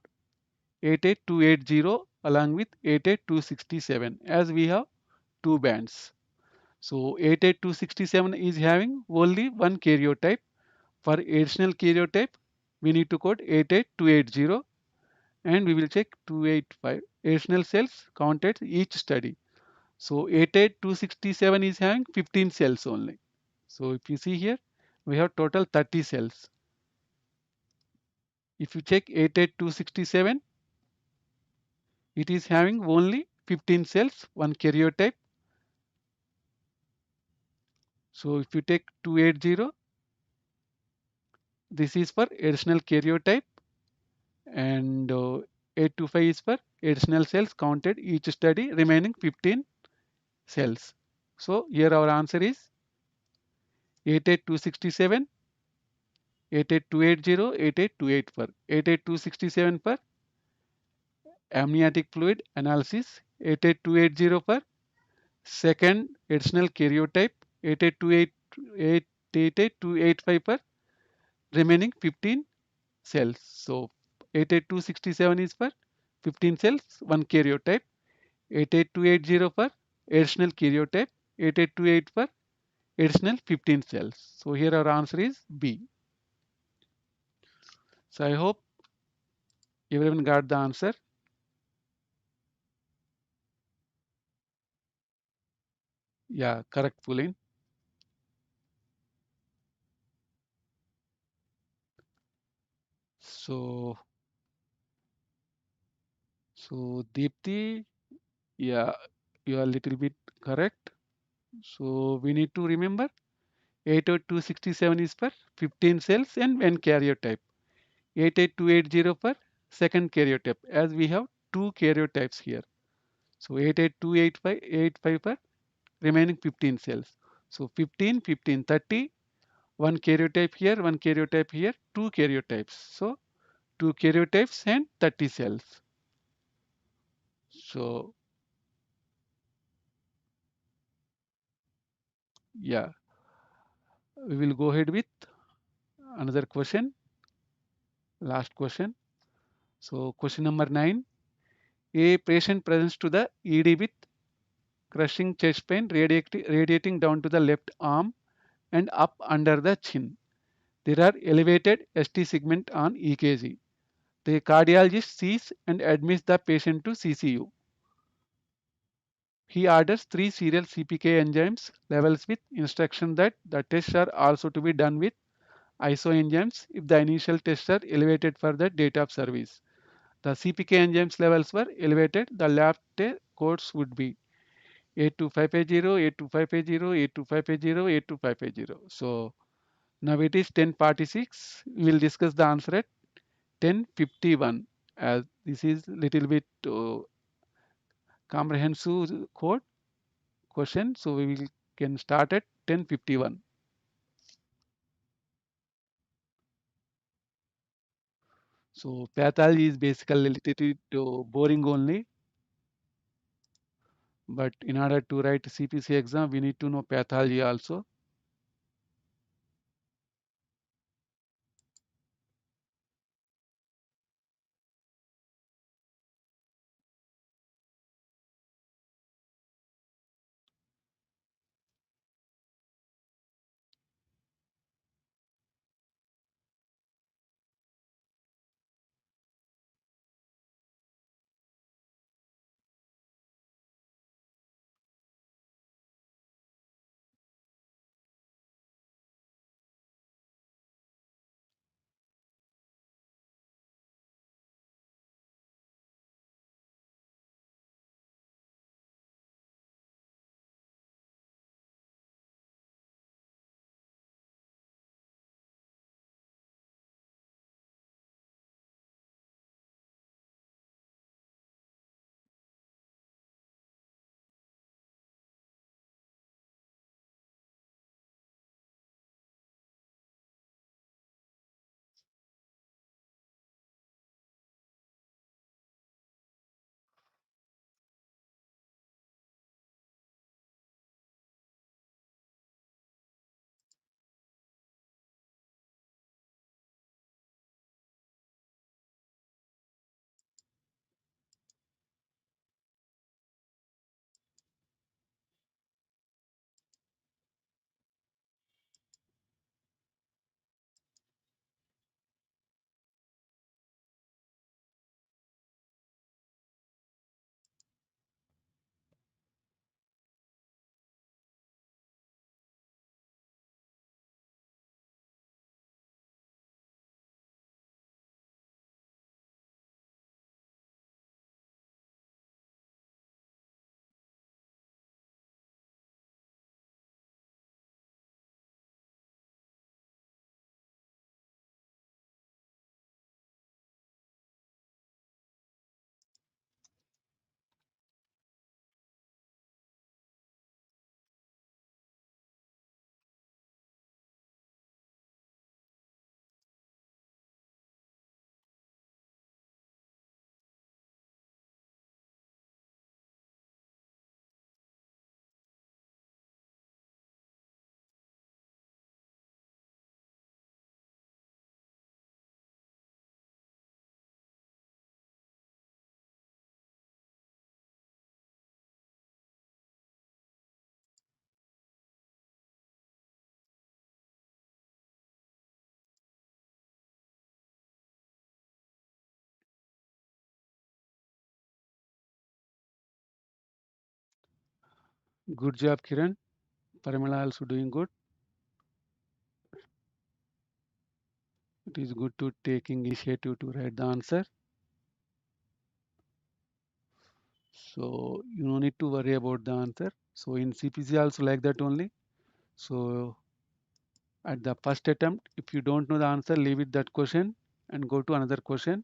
88280 along with 88267 as we have two bands. So 88267 is having only one karyotype. For additional karyotype, we need to code 88280 and we will check 285 additional cells counted each study. So 88267 is having 15 cells only. So if you see here, we have total 30 cells. If you check 88267, it is having only 15 cells, one karyotype. So if you take 280, this is for additional karyotype, and 825 is for additional cells counted each study, remaining 15 cells. So here our answer is 88267, 88280, 88284. 88267 for amniotic fluid analysis, 88280 for second additional karyotype, 88285 for remaining 15 cells. So 88267 is for 15 cells, one karyotype, 88280 for additional karyotype, 8828 for additional 15 cells. So here our answer is B. So I hope everyone got the answer. Yeah, correct, Pulin. So, so Deepthi, yeah, you are a little bit correct. So we need to remember 88267 is for 15 cells and one karyotype. 88280 for second karyotype as we have two karyotypes here. So 88285 for remaining 15 cells. So 15, 15, 30, one karyotype here, one karyotype here, two karyotypes. So 2 karyotypes and 30 cells. So yeah, we will go ahead with another question, last question. So question number 9. A patient presents to the ED with crushing chest pain radiating down to the left arm and up under the chin. There are elevated ST segment on EKG. The cardiologist sees and admits the patient to CCU. He orders 3 serial CPK enzymes levels with instruction that the tests are also to be done with ISO enzymes if the initial tests are elevated for the date of service. The CPK enzymes levels were elevated. The lab codes would be A2550, A2550, A2550, A2550. So now it is 10:46. We will discuss the answer at 10:51, as this is little bit comprehensive code question. So we will can start at 10:51. So pathology is basically a little bit boring only, but in order to write CPC exam, we need to know pathology also. Good job, Kiran. Paramila also doing good. It is good to take initiative to write the answer. So you no need to worry about the answer. So in CPC also like that only. So at the first attempt, if you don't know the answer, leave it that question and go to another question.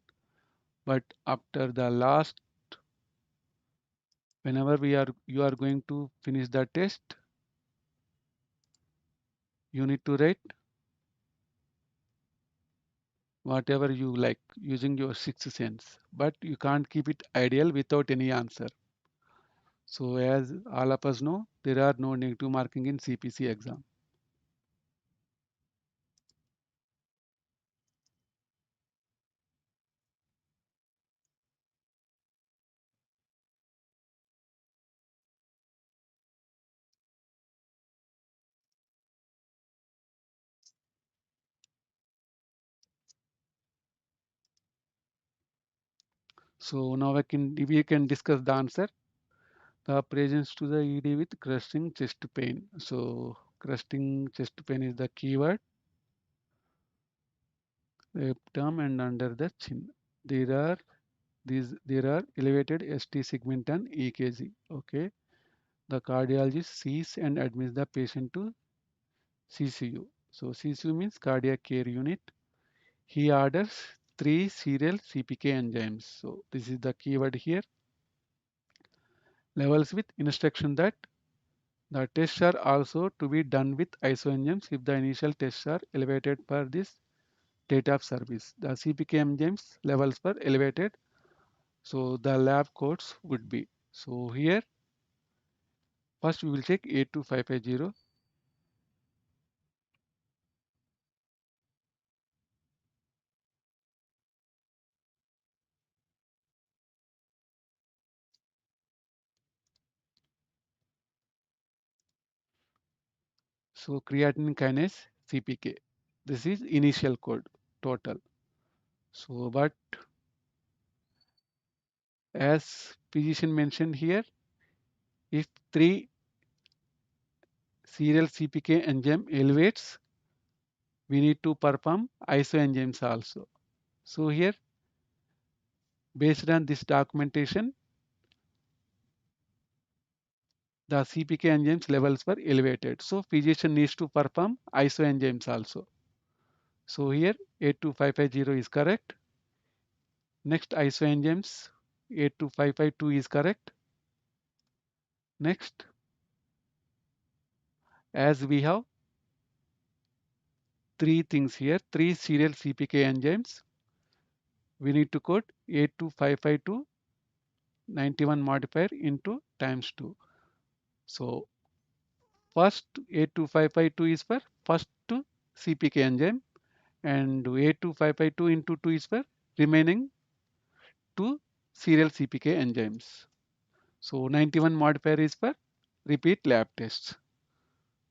But after the last, whenever you are going to finish the test, you need to write whatever you like, using your sixth sense, but you can't keep it ideal without any answer. So as all of us know, there are no negative marking in CPC exam. So now we can discuss the answer. The presence to the ED with crushing chest pain. So crushing chest pain is the keyword. Term and under the chin. There are there are elevated ST segmentum EKG. Okay. The cardiologist sees and admits the patient to CCU. So CCU means cardiac care unit. He orders 3 serial CPK enzymes. So this is the keyword here. Levels with instruction that the tests are also to be done with isoenzymes if the initial tests are elevated for this date of service. The CPK enzymes levels were elevated, so the lab codes would be. So here, first we will check 82550. So creatinine kinase CPK. This is initial code total. So but as physician mentioned here, if 3 serial CPK enzyme elevates, we need to perform isoenzymes also. So here, based on this documentation, the CPK enzymes levels were elevated. So physician needs to perform isoenzymes also. So here 82550 is correct. Next isoenzymes 82552 is correct. Next, as we have 3 things here, 3 serial CPK enzymes, we need to code 82552 91 modifier into times 2. So first 82552 is for first CPK enzyme and 82552 into 2 is for remaining 2 serial CPK enzymes. So 91 modifier is for repeat lab tests.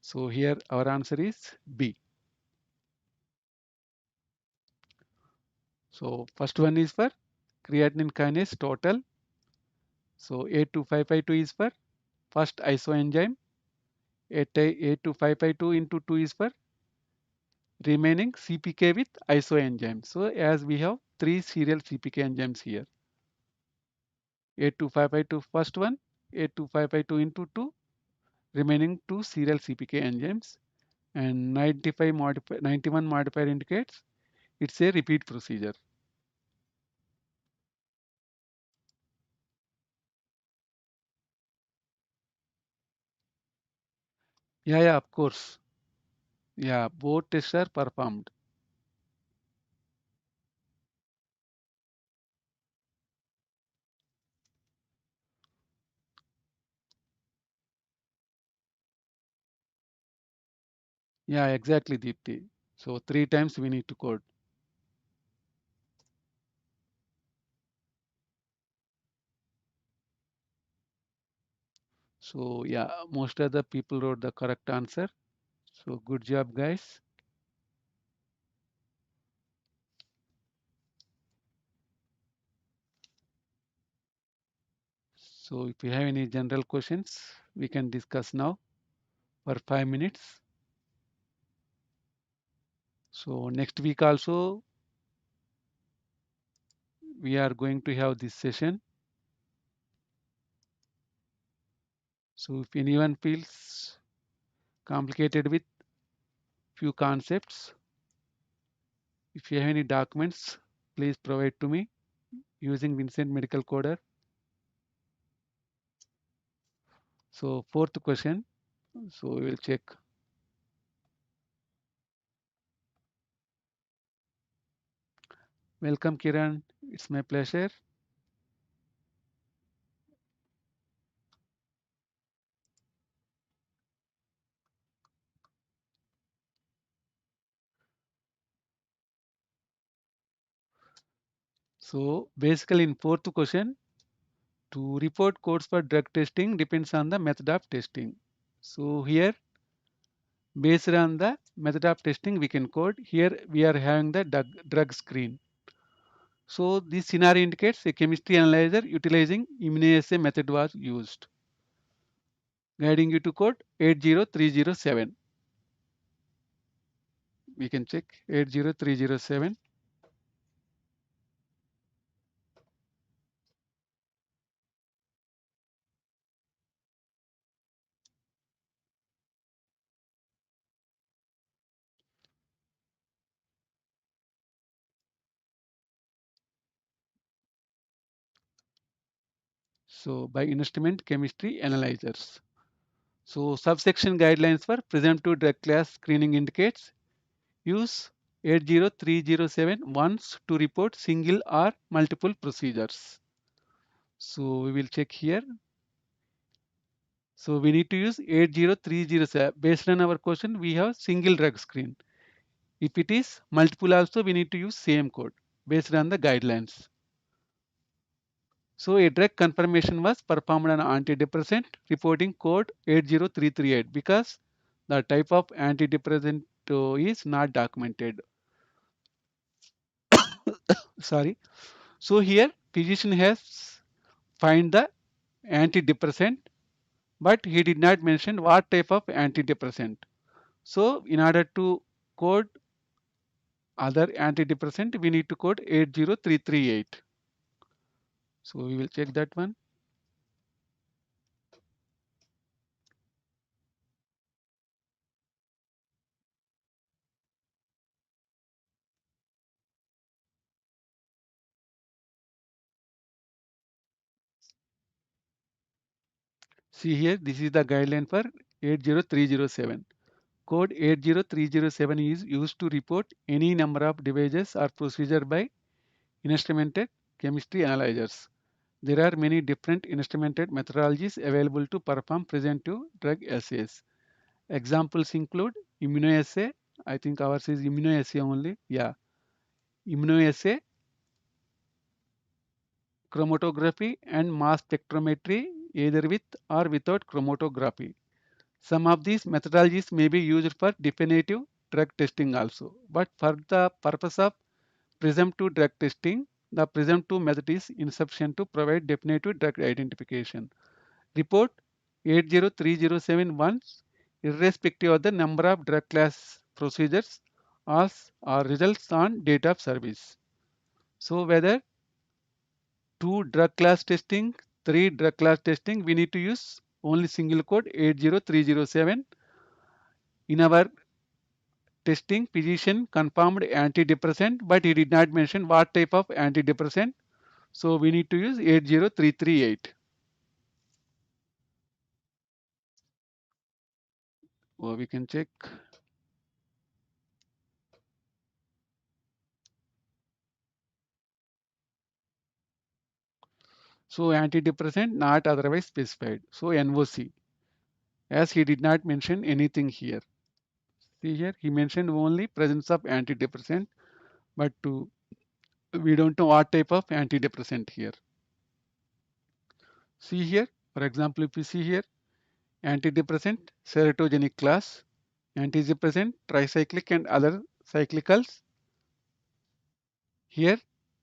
So here our answer is B. So first one is for creatinine kinase total. So 82552 is for first isoenzyme. 82552 into 2 is for remaining CPK with isoenzyme. So as we have 3 serial CPK enzymes here. 82552 first one, 82552 into 2, remaining 2 serial CPK enzymes, and 91 modifier indicates it's a repeat procedure. Yeah, of course. Yeah, both tests are performed. Yeah, exactly, Deepti. So 3 times we need to code. So yeah, most of the people wrote the correct answer. So good job, guys. So if you have any general questions, we can discuss now for 5 minutes. So next week also we are going to have this session. So if anyone feels complicated with few concepts, if you have any documents, please provide to me using Vincent Medical Coder. So fourth question. So we will check. Welcome, Kiran. It's my pleasure. So basically in fourth question, to report codes for drug testing depends on the method of testing. So here, based on the method of testing, we can code. Here we are having the drug screen. So this scenario indicates a chemistry analyzer utilizing immunoassay method was used, guiding you to code 80307. We can check 80307. So by instrument chemistry analyzers. So subsection guidelines for presumptive drug class screening indicates use 80307 once to report single or multiple procedures. So we will check here. So we need to use 80307. Based on our question, we have single drug screen. If it is multiple also, we need to use same code based on the guidelines. So a drug confirmation was performed on antidepressant reporting code 80338 because the type of antidepressant is not documented. Sorry. So here physician has find the antidepressant, but he did not mention what type of antidepressant. So in order to code other antidepressant, we need to code 80338. So we will check that one. See here, this is the guideline for 80307. Code 80307 is used to report any number of devices or procedure by instrumented chemistry analyzers. There are many different instrumented methodologies available to perform presumptive drug assays. Examples include immunoassay. I think ours is immunoassay only. Yeah, immunoassay, chromatography, and mass spectrometry, either with or without chromatography. Some of these methodologies may be used for definitive drug testing also, but for the purpose of presumptive drug testing, the presumptive method is insufficient to provide definitive drug identification. Report 80307 once, irrespective of the number of drug class procedures, as or results on date of service. So whether two drug class testing, three drug class testing, we need to use only single code 80307. In our testing, physician confirmed antidepressant, but he did not mention what type of antidepressant. So we need to use 80338. Or we can check. So antidepressant not otherwise specified. So NOC, as he did not mention anything here. See here, he mentioned only presence of antidepressant, but we don't know what type of antidepressant here. See here, for example, if you see here, antidepressant, serotogenic class, antidepressant, tricyclic and other cyclicals. Here,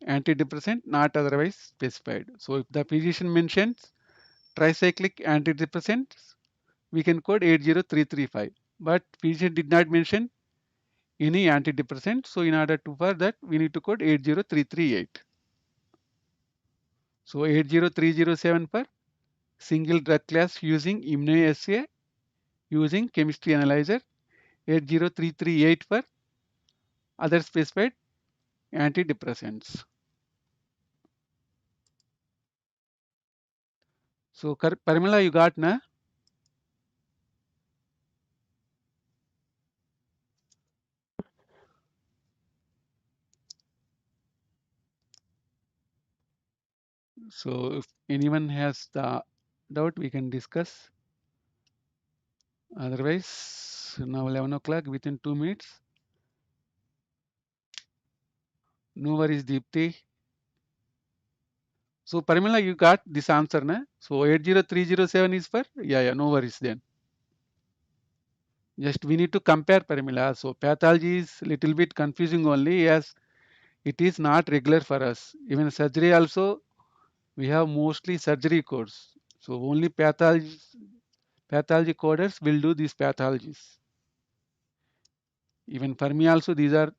antidepressant not otherwise specified. So if the physician mentions tricyclic antidepressants, we can code 80335. But physician did not mention any antidepressant. So in order to for that, we need to code 80338. So 80307 for single drug class using immunoassay using chemistry analyzer. 80338 for other specified antidepressants. So Parimala, you got na? So if anyone has the doubt, we can discuss. Otherwise, now 11 o'clock within 2 minutes. No worries, Deepthi. So Parimala, you got this answer, na? So 80307 is for, yeah, no worries then. Just we need to compare, Parimala. So pathology is little bit confusing only as it is not regular for us. Even surgery also, we have mostly surgery codes. So only pathology coders will do these pathologies. Even for me also, these are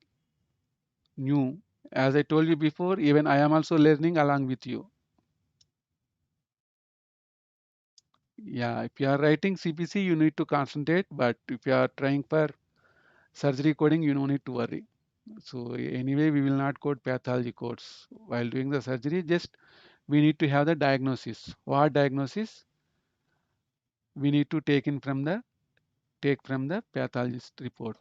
new. As I told you before, even I am also learning along with you. Yeah, if you are writing CPC, you need to concentrate, but if you are trying for surgery coding, you don't need to worry. So anyway, we will not code pathology codes while doing the surgery. Just we need to have the diagnosis. What diagnosis? We need to take from the pathologist report.